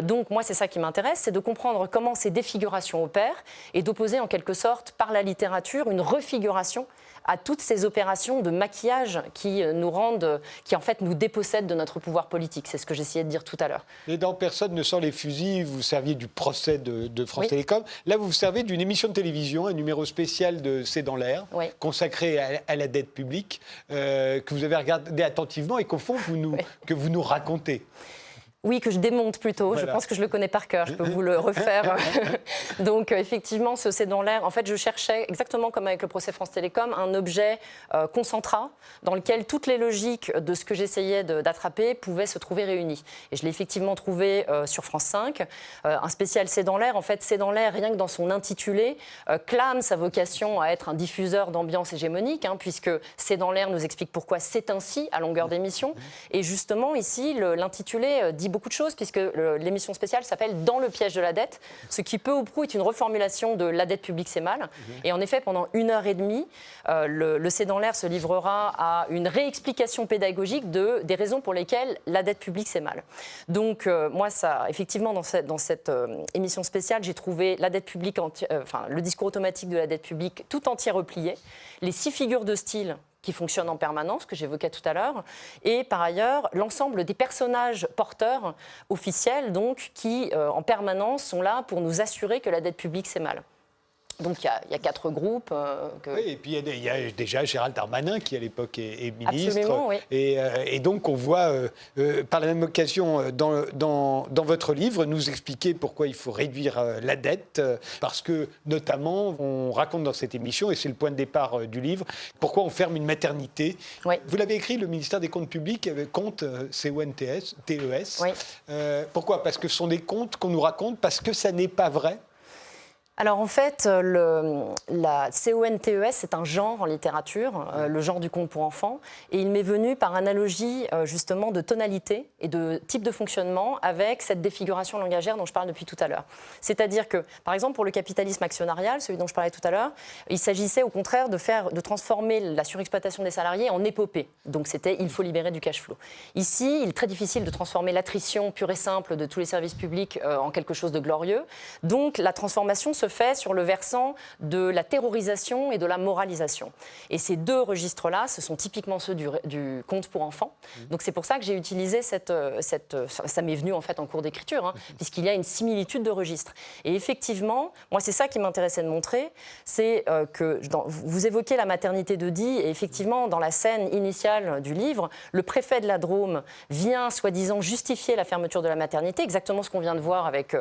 Donc moi, c'est ça qui m'intéresse, c'est de comprendre comment ces défigurations opèrent et d'opposer en quelque sorte par la littérature une refiguration à toutes ces opérations de maquillage qui en fait nous dépossèdent de notre pouvoir politique. C'est ce que j'essayais de dire tout à l'heure. Et dans Personne ne sort les fusils, vous serviez du procès de France Télécom. Là, vous vous servez d'une émission de télévision, un numéro spécial de C'est dans l'air, consacré à la dette publique, que vous avez regardé attentivement et qu'au fond, que vous nous racontez. Oui, que je démonte plutôt. Voilà. Je pense que je le connais par cœur. Je peux vous le refaire. Donc, effectivement, ce C'est dans l'air. En fait, je cherchais, exactement comme avec le procès France Télécom, un objet concentrat dans lequel toutes les logiques de ce que j'essayais d'attraper pouvaient se trouver réunies. Et je l'ai effectivement trouvé sur France 5. Un spécial C'est dans l'air. En fait, C'est dans l'air, rien que dans son intitulé, clame sa vocation à être un diffuseur d'ambiance hégémonique, puisque C'est dans l'air nous explique pourquoi c'est ainsi à longueur d'émission. Et justement, ici, l'intitulé dit beaucoup de choses, puisque l'émission spéciale s'appelle Dans le piège de la dette, ce qui peu ou prou est une reformulation de La dette publique, c'est mal. Et en effet, pendant 1h30, le C'est dans l'air se livrera à une réexplication pédagogique des raisons pour lesquelles la dette publique, c'est mal. Donc, moi, effectivement, dans cette émission spéciale, j'ai trouvé la dette publique, le discours automatique de la dette publique tout entier replié, les 6 figures de style qui fonctionnent en permanence, que j'évoquais tout à l'heure, et par ailleurs, l'ensemble des personnages porteurs officiels, donc, qui, en permanence, sont là pour nous assurer que la dette publique, c'est mal. Donc, il y a 4 groupes. Oui, et puis il y a déjà Gérald Darmanin, qui à l'époque est ministre. Absolument, oui. Et donc, on voit, par la même occasion, dans votre livre, nous expliquer pourquoi il faut réduire la dette. Parce que, notamment, on raconte dans cette émission, et c'est le point de départ du livre, pourquoi on ferme une maternité. Oui. Vous l'avez écrit, le ministère des Comptes publics, compte CONTES. Oui. Pourquoi ? Parce que ce sont des comptes qu'on nous raconte, parce que ça n'est pas vrai. Alors en fait, la CONTES, c'est un genre en littérature, le genre du conte pour enfants, et il m'est venu par analogie justement de tonalité et de type de fonctionnement avec cette défiguration langagière dont je parle depuis tout à l'heure. C'est-à-dire que, par exemple, pour le capitalisme actionnarial, celui dont je parlais tout à l'heure, il s'agissait au contraire de transformer la surexploitation des salariés en épopée. Donc c'était « il faut libérer du cash flow ». Ici, il est très difficile de transformer l'attrition pure et simple de tous les services publics en quelque chose de glorieux. Donc la transformation se fait sur le versant de la terrorisation et de la moralisation. Et ces 2 registres-là, ce sont typiquement ceux du conte pour enfants. Donc c'est pour ça que j'ai utilisé ça m'est venu en fait en cours d'écriture, puisqu'il y a une similitude de registres. Et effectivement, moi c'est ça qui m'intéressait de montrer, c'est que vous évoquez la maternité d'Oedipe, et effectivement dans la scène initiale du livre, le préfet de la Drôme vient soi-disant justifier la fermeture de la maternité, exactement ce qu'on vient de voir avec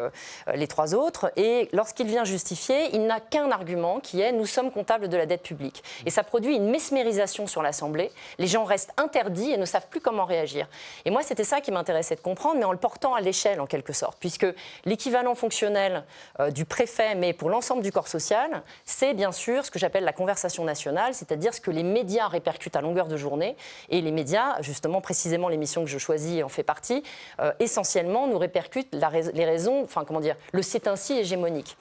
les 3 autres, et lorsqu'il vient justifier, il n'a qu'un argument qui est « nous sommes comptables de la dette publique ». Et ça produit une mesmérisation sur l'Assemblée. Les gens restent interdits et ne savent plus comment réagir. Et moi, c'était ça qui m'intéressait de comprendre, mais en le portant à l'échelle en quelque sorte, puisque l'équivalent fonctionnel du préfet, mais pour l'ensemble du corps social, c'est bien sûr ce que j'appelle la conversation nationale, c'est-à-dire ce que les médias répercutent à longueur de journée. Et les médias, justement, précisément l'émission que je choisis en fait partie, essentiellement nous répercutent les raisons, le c'est ainsi hégémonique.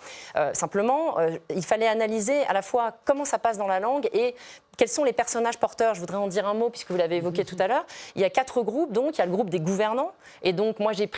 Simplement, il fallait analyser à la fois comment ça passe dans la langue et quels sont les personnages porteurs. Je voudrais en dire un mot puisque vous l'avez évoqué tout à l'heure. Il y a 4 groupes, donc il y a le groupe des gouvernants. Et donc moi j'ai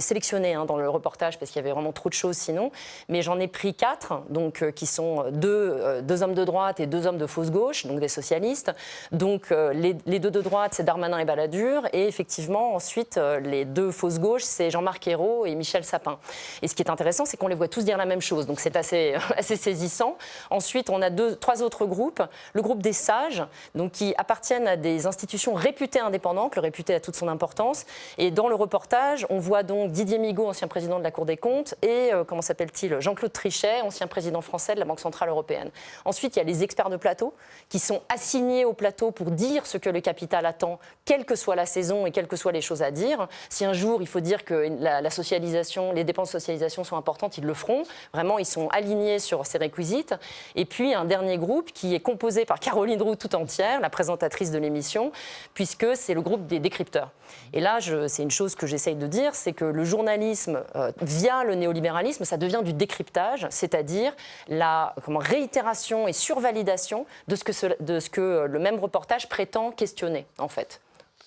sélectionné dans le reportage parce qu'il y avait vraiment trop de choses sinon, mais j'en ai pris 4, donc qui sont 2 hommes de droite et 2 hommes de fausse gauche, donc des socialistes. Donc les 2 de droite, c'est Darmanin et Balladur, et effectivement ensuite les 2 fausses gauches, c'est Jean-Marc Ayrault et Michel Sapin. Et ce qui est intéressant, c'est qu'on les voit tous dire la même chose, donc c'est assez saisissant. Ensuite, on a 3 autres groupes. Le groupe des sages, donc, qui appartiennent à des institutions réputées indépendantes, le réputé a toute son importance. Et dans le reportage, on voit donc Didier Migaud, ancien président de la Cour des comptes, et comment s'appelle-t-il, Jean-Claude Trichet, ancien président français de la Banque centrale européenne. Ensuite, il y a les experts de plateau, qui sont assignés au plateau pour dire ce que le capital attend, quelle que soit la saison et quelles que soient les choses à dire. Si un jour, il faut dire que la socialisation, les dépenses de socialisation sont importantes, ils le feront. Vraiment, ils sont alignés sur ces réquisites. Et puis, un dernier groupe qui est composé par Caroline Roux tout entière, la présentatrice de l'émission, puisque c'est le groupe des décrypteurs. Et là, c'est une chose que j'essaye de dire, c'est que le journalisme, via le néolibéralisme, ça devient du décryptage, c'est-à-dire la réitération et survalidation de ce que le même reportage prétend questionner, en fait.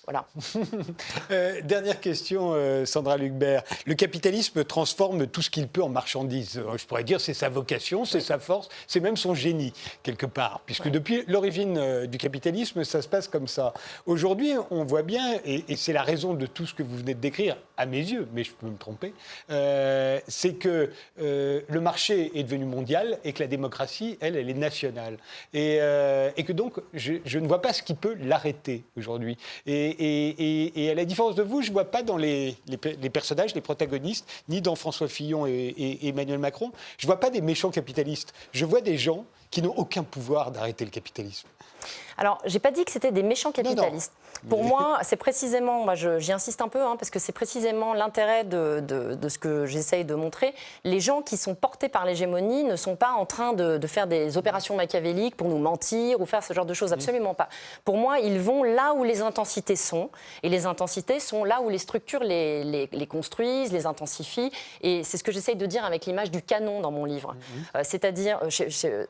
Voilà. Dernière question, Sandra Lucbert. Le capitalisme transforme tout ce qu'il peut en marchandises. Je pourrais dire c'est sa vocation, c'est sa force, c'est même son génie, quelque part. Puisque depuis l'origine du capitalisme, ça se passe comme ça. Aujourd'hui, on voit bien, et c'est la raison de tout ce que vous venez de décrire, à mes yeux, mais je peux me tromper, c'est que le marché est devenu mondial et que la démocratie, elle est nationale. Et que donc, je ne vois pas ce qui peut l'arrêter aujourd'hui. Et Et à la différence de vous, je ne vois pas dans les personnages, les protagonistes, ni dans François Fillon et Emmanuel Macron, je ne vois pas des méchants capitalistes. Je vois des gens qui n'ont aucun pouvoir d'arrêter le capitalisme. Alors, je n'ai pas dit que c'était des méchants capitalistes. Non. Pour moi, c'est précisément, j'y insiste un peu, parce que c'est précisément l'intérêt de ce que j'essaye de montrer. Les gens qui sont portés par l'hégémonie ne sont pas en train de faire des opérations machiavéliques pour nous mentir ou faire ce genre de choses, absolument pas. Pour moi, ils vont là où les intensités sont, et les intensités sont là où les structures les construisent, les intensifient, et c'est ce que j'essaye de dire avec l'image du canon dans mon livre. C'est-à-dire,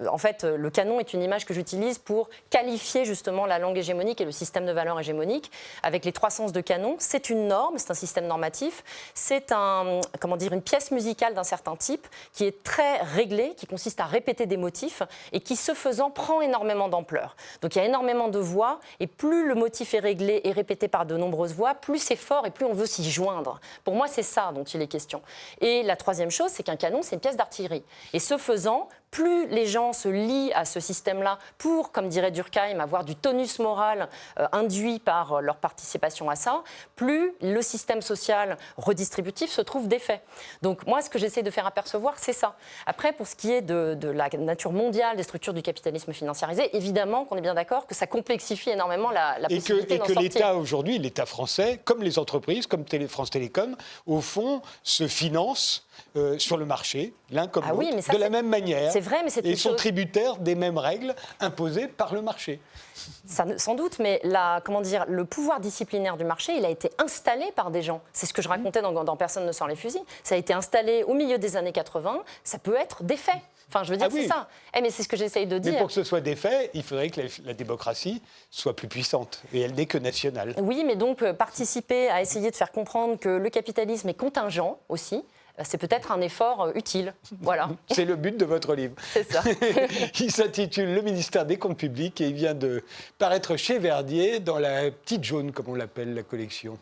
en fait, le canon est une image que j'utilise pour qualifier justement la langue hégémonique et le système de valeurs hégémonique avec les 3 sens de canon. C'est une norme, c'est un système normatif, c'est une pièce musicale d'un certain type qui est très réglée, qui consiste à répéter des motifs et qui, ce faisant, prend énormément d'ampleur. Donc il y a énormément de voix et plus le motif est réglé et répété par de nombreuses voix, plus c'est fort et plus on veut s'y joindre. Pour moi, c'est ça dont il est question. Et la troisième chose, c'est qu'un canon, c'est une pièce d'artillerie. Et ce faisant, plus les gens se lient à ce système-là pour, comme dirait Durkheim, avoir du tonus moral induit par leur participation à ça, plus le système social redistributif se trouve défait. Donc moi, ce que j'essaie de faire apercevoir, c'est ça. Après, pour ce qui est de la nature mondiale des structures du capitalisme financiarisé, évidemment qu'on est bien d'accord que ça complexifie énormément la possibilité d'en sortir. Et que l'État aujourd'hui, l'État français, comme les entreprises, comme France Télécom, au fond, se finance sur le marché, l'un comme l'autre, de la même manière. C'est vrai, mais c'est et sont tributaires des mêmes règles imposées par le marché. Ça, sans doute, mais le pouvoir disciplinaire du marché, il a été installé par des gens. C'est ce que je racontais dans Personne ne sort les fusils. Ça a été installé au milieu des années 80. Ça peut être des faits. Enfin, je veux dire, c'est ça. Mais c'est ce que j'essaye de dire. Mais pour que ce soit des faits, il faudrait que la démocratie soit plus puissante. Et elle n'est que nationale. Oui, mais donc participer à essayer de faire comprendre que le capitalisme est contingent aussi, c'est peut-être un effort utile. Voilà. C'est le but de votre livre. C'est ça. Il s'intitule « Le ministère des Comptes publics » et il vient de paraître chez Verdier dans la petite jaune, comme on l'appelle, la collection.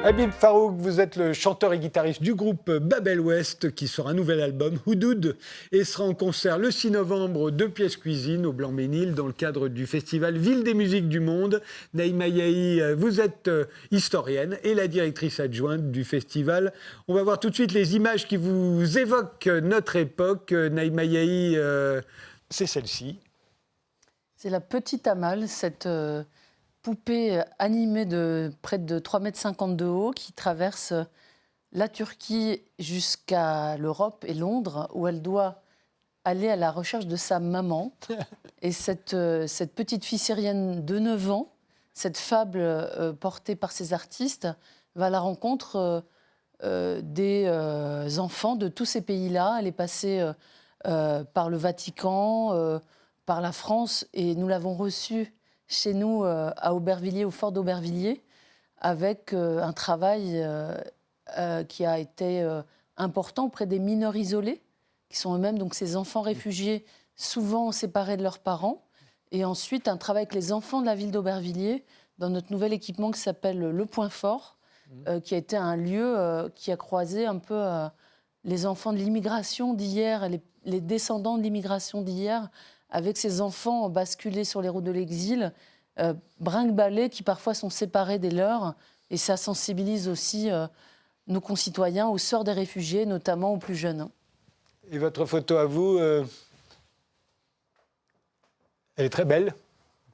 Habib Farouk, vous êtes le chanteur et guitariste du groupe Babel West qui sort un nouvel album, Houdoud, et sera en concert le 6 novembre de Pièces Cuisine au Blanc-Ménil dans le cadre du festival Ville des musiques du monde. Naïma Yahi, vous êtes historienne et la directrice adjointe du festival. On va voir tout de suite les images qui vous évoquent notre époque. Naïma Yahi, c'est celle-ci. C'est la petite Amal, cette poupée animée de près de 3,50 m de haut qui traverse la Turquie jusqu'à l'Europe et Londres, où elle doit aller à la recherche de sa maman. Et cette petite fille syrienne de 9 ans, cette fable portée par ces artistes, va à la rencontre des enfants de tous ces pays-là. Elle est passée par le Vatican, par la France, et nous l'avons reçue chez nous à Aubervilliers, au fort d'Aubervilliers, avec un travail qui a été important auprès des mineurs isolés, qui sont eux-mêmes donc ces enfants réfugiés, souvent séparés de leurs parents. Et ensuite, un travail avec les enfants de la ville d'Aubervilliers, dans notre nouvel équipement qui s'appelle Le Point Fort, qui a été un lieu qui a croisé un peu les enfants de l'immigration d'hier, les descendants de l'immigration d'hier, avec ces enfants basculés sur les routes de l'exil, brinque-ballés, qui parfois sont séparés des leurs. Et ça sensibilise aussi nos concitoyens au sort des réfugiés, notamment aux plus jeunes. Et votre photo à vous, elle est très belle.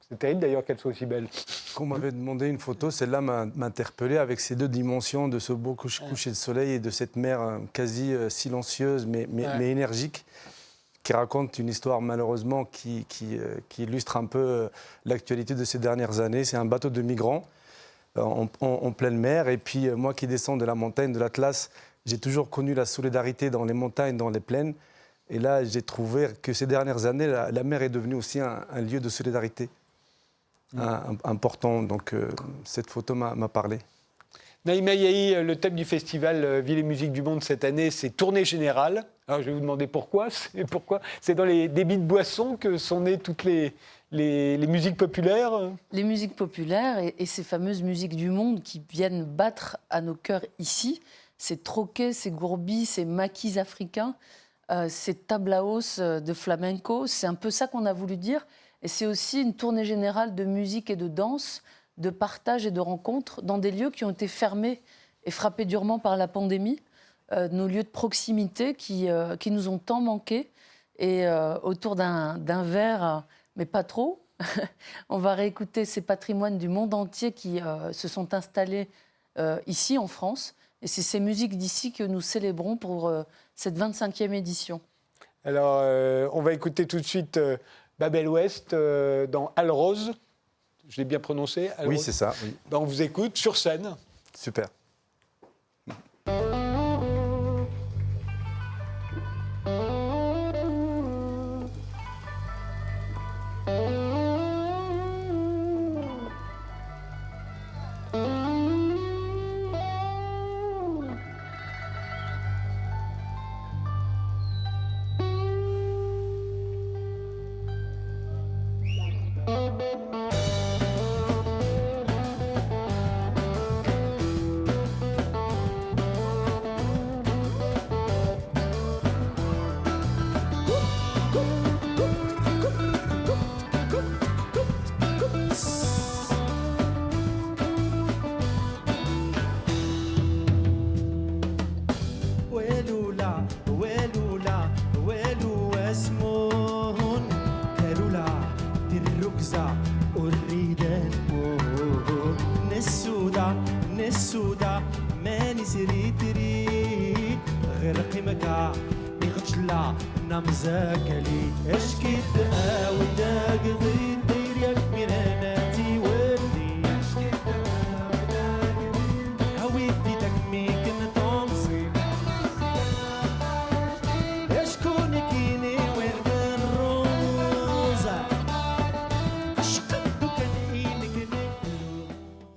C'est terrible d'ailleurs qu'elle soit aussi belle. Quand on m'avait demandé une photo, celle-là m'a interpellé avec ces deux dimensions de ce beau coucher de soleil et de cette mer quasi silencieuse mais énergique, qui raconte une histoire malheureusement qui illustre un peu l'actualité de ces dernières années. C'est un bateau de migrants en pleine mer. Et puis moi qui descends de la montagne de l'Atlas, j'ai toujours connu la solidarité dans les montagnes, dans les plaines. Et là, j'ai trouvé que ces dernières années, la mer est devenue aussi un lieu de solidarité important. Donc cette photo m'a parlé. Naïma Yahi, le thème du festival Ville et musique du monde cette année, c'est tournée générale. Alors je vais vous demander pourquoi. C'est dans les débits de boissons que sont nées toutes les musiques populaires. Les musiques populaires et ces fameuses musiques du monde qui viennent battre à nos cœurs ici, ces troquets, ces gourbis, ces maquis africains, c'est tablaos de flamenco. C'est un peu ça qu'on a voulu dire. Et c'est aussi une tournée générale de musique et de danse, de partage et de rencontres dans des lieux qui ont été fermés et frappés durement par la pandémie. Nos lieux de proximité qui nous ont tant manqué. Et autour d'un verre, mais pas trop, on va réécouter ces patrimoines du monde entier qui se sont installés ici en France. Et c'est ces musiques d'ici que nous célébrons pour cette 25e édition. Alors, on va écouter tout de suite Babel West dans Alrose. Je l'ai bien prononcé, Alrose. Oui, c'est ça. Oui. Donc, on vous écoute sur scène. Super.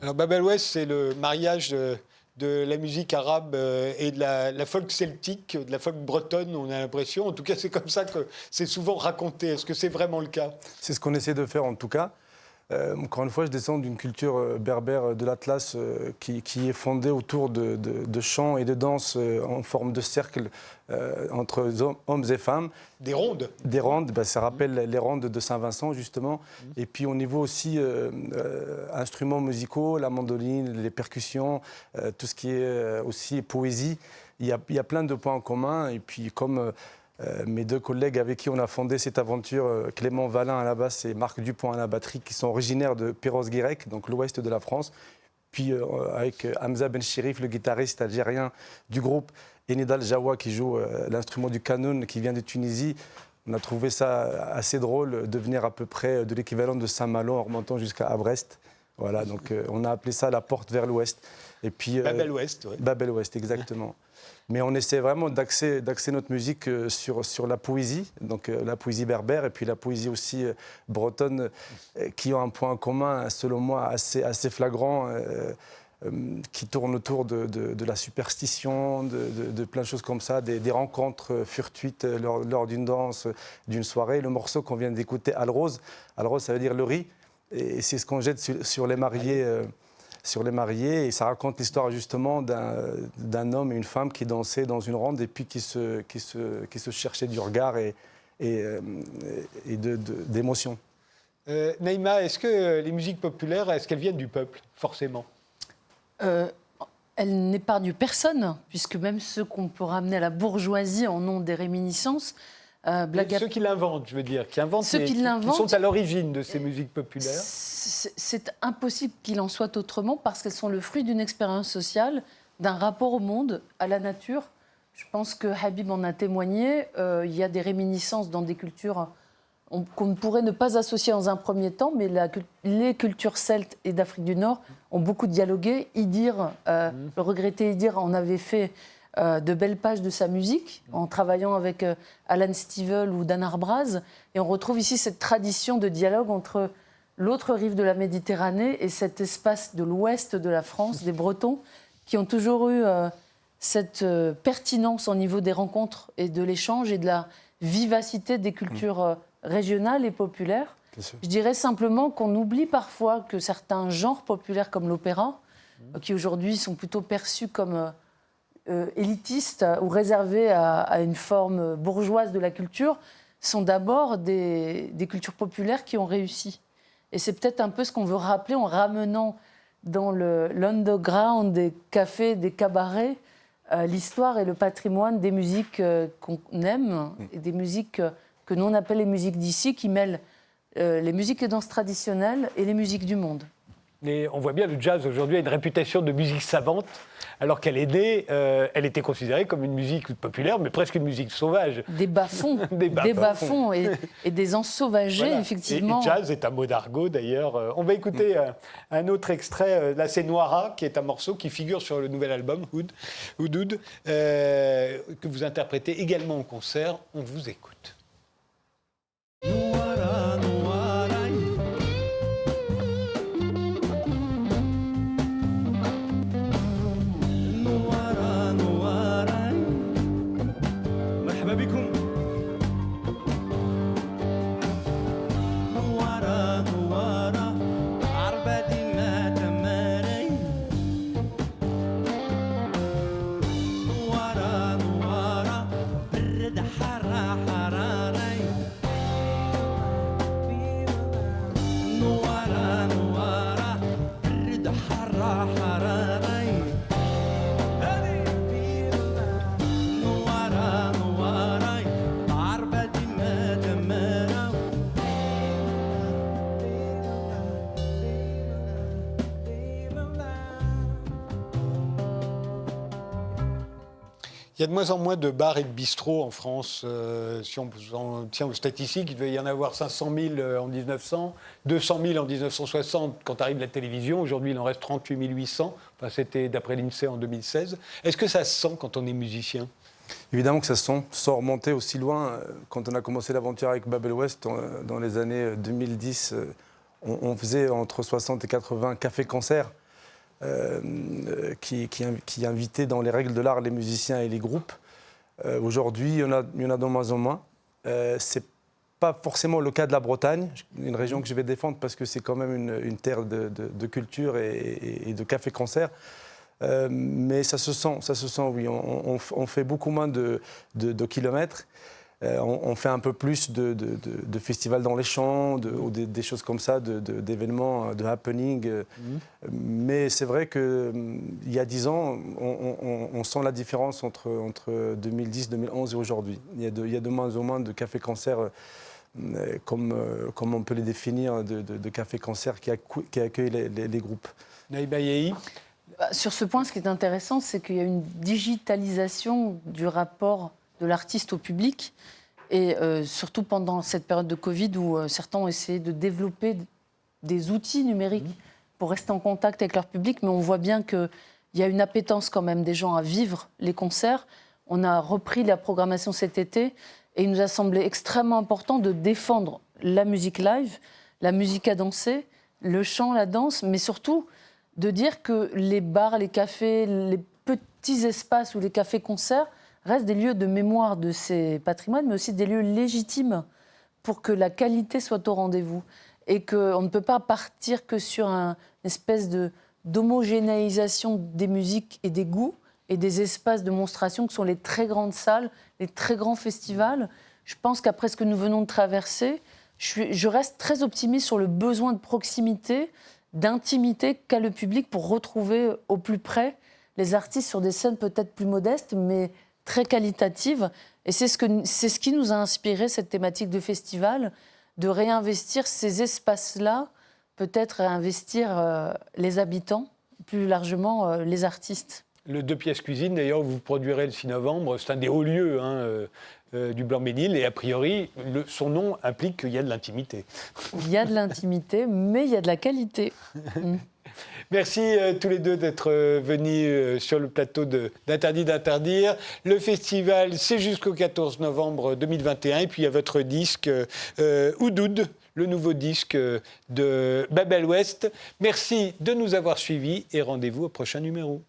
Alors, Babel West, c'est le mariage de la musique arabe et de la folk celtique, de la folk bretonne, on a l'impression. En tout cas, c'est comme ça que c'est souvent raconté. Est-ce que c'est vraiment le cas ? C'est ce qu'on essaie de faire en tout cas. Encore une fois, je descends d'une culture berbère de l'Atlas qui est fondée autour de chants et de danses en forme de cercle entre hommes et femmes. Des rondes. Des rondes, ça rappelle les rondes de Saint-Vincent justement. Et puis au niveau aussi instruments musicaux, la mandoline, les percussions, tout ce qui est aussi poésie, il y a plein de points en commun. Et puis comme mes deux collègues avec qui on a fondé cette aventure, Clément Valin à la basse et Marc Dupont à la batterie, qui sont originaires de Perros-Guirec, donc l'ouest de la France. Puis avec Hamza Ben Chérif, le guitariste algérien du groupe, et Nidal Jawa qui joue l'instrument du qanun, qui vient de Tunisie. On a trouvé ça assez drôle de venir à peu près de l'équivalent de Saint-Malo en remontant jusqu'à Brest. Voilà, donc on a appelé ça la porte vers l'ouest. Et puis Babel West, oui. Babel West, exactement. Mais on essaie vraiment d'axer notre musique sur la poésie, donc la poésie berbère et puis la poésie aussi bretonne, qui ont un point commun, selon moi, assez flagrant, qui tourne autour de la superstition, de plein de choses comme ça, des rencontres fortuites lors d'une danse, d'une soirée. Le morceau qu'on vient d'écouter, Alrose, Alrose, ça veut dire le riz, et c'est ce qu'on jette sur les mariés. Sur les mariés, et ça raconte l'histoire justement d'un homme et une femme qui dansaient dans une ronde et puis qui se cherchaient du regard et d'émotion. Naïma, est-ce que les musiques populaires, est-ce qu'elles viennent du peuple, forcément ? Elles n'épargnent personne, puisque même ceux qu'on peut ramener à la bourgeoisie en ont des réminiscences. Ceux qui l'inventent, je veux dire, qui sont à l'origine de ces musiques populaires. C'est impossible qu'il en soit autrement parce qu'elles sont le fruit d'une expérience sociale, d'un rapport au monde, à la nature. Je pense que Habib en a témoigné. Il y a des réminiscences dans des cultures qu'on ne pourrait ne pas associer dans un premier temps, mais les cultures celtes et d'Afrique du Nord ont beaucoup dialogué. Idir, le regretté Idir en avait fait de belles pages de sa musique, en travaillant avec Alan Stivell ou Dan Arbraz. Et on retrouve ici cette tradition de dialogue entre l'autre rive de la Méditerranée et cet espace de l'ouest de la France, des Bretons, qui ont toujours eu cette pertinence au niveau des rencontres et de l'échange et de la vivacité des cultures régionales et populaires. Je dirais simplement qu'on oublie parfois que certains genres populaires comme l'opéra, qui aujourd'hui sont plutôt perçus comme élitistes ou réservés à une forme bourgeoise de la culture sont d'abord des cultures populaires qui ont réussi. Et c'est peut-être un peu ce qu'on veut rappeler en ramenant dans l'underground des cafés, des cabarets, l'histoire et le patrimoine des musiques qu'on aime et des musiques que nous on appelle les musiques d'ici, qui mêlent les musiques et danses traditionnelles et les musiques du monde. Et on voit bien le jazz aujourd'hui a une réputation de musique savante, alors qu'elle est née, elle était considérée comme une musique populaire, mais presque une musique sauvage. Des bas-fonds, des bas-fonds et des ensauvagés, voilà. Effectivement. Et jazz est un mot d'argot d'ailleurs. On va écouter un autre extrait, là c'est Noira, qui est un morceau qui figure sur le nouvel album, Houdoud, que vous interprétez également en concert. On vous écoute. Il y a de moins en moins de bars et de bistrots en France. Si on tient aux statistiques, il devait y en avoir 500 000 en 1900, 200 000 en 1960 quand arrive la télévision. Aujourd'hui, il en reste 38 800. Enfin, c'était d'après l'INSEE en 2016. Est-ce que ça se sent quand on est musicien ? Évidemment que ça se sent. Sans remonter aussi loin, quand on a commencé l'aventure avec Babel West dans les années 2010, on faisait entre 60 et 80 cafés-concerts. Qui invitait dans les règles de l'art les musiciens et les groupes. Aujourd'hui, il y en a de moins en moins. Ce n'est pas forcément le cas de la Bretagne, une région que je vais défendre parce que c'est quand même une terre de culture et de café-concert. Mais ça se sent, oui. On fait beaucoup moins de kilomètres. On fait un peu plus de festivals dans les champs, ou des choses comme ça, d'événements, de happening. Mais c'est vrai qu'il y a 10 ans, on sent la différence entre 2010, 2011 et aujourd'hui. Il y a de moins en moins de cafés-concerts, comme on peut les définir, de cafés-concerts qui accueillent les groupes. Naïba Yahi. Sur ce point, ce qui est intéressant, c'est qu'il y a une digitalisation du rapport de l'artiste au public, et surtout pendant cette période de Covid où certains ont essayé de développer des outils numériques pour rester en contact avec leur public, mais on voit bien qu'il y a une appétence quand même des gens à vivre les concerts. On a repris la programmation cet été et il nous a semblé extrêmement important de défendre la musique live, la musique à danser, le chant, la danse, mais surtout de dire que les bars, les cafés, les petits espaces ou les cafés-concerts restent des lieux de mémoire de ces patrimoines, mais aussi des lieux légitimes pour que la qualité soit au rendez-vous. Et qu'on ne peut pas partir que sur une espèce d'homogénéisation des musiques et des goûts et des espaces de monstration que sont les très grandes salles, les très grands festivals. Je pense qu'après ce que nous venons de traverser, je reste très optimiste sur le besoin de proximité, d'intimité qu'a le public pour retrouver au plus près les artistes sur des scènes peut-être plus modestes, mais très qualitatives. Et c'est ce qui nous a inspiré cette thématique de festival, de réinvestir ces espaces-là, peut-être réinvestir les habitants, plus largement les artistes. Le 2 pièces cuisine, d'ailleurs, vous produirez le 6 novembre. C'est un des hauts lieux du Blanc-Ménil. Et a priori, son nom implique qu'il y a de l'intimité. Il y a de l'intimité, mais il y a de la qualité. Merci tous les deux d'être venus sur le plateau d'Interdit d'interdire. Le festival, c'est jusqu'au 14 novembre 2021. Et puis il y a votre disque Houdoud, le nouveau disque de Babel West. Merci de nous avoir suivis et rendez-vous au prochain numéro.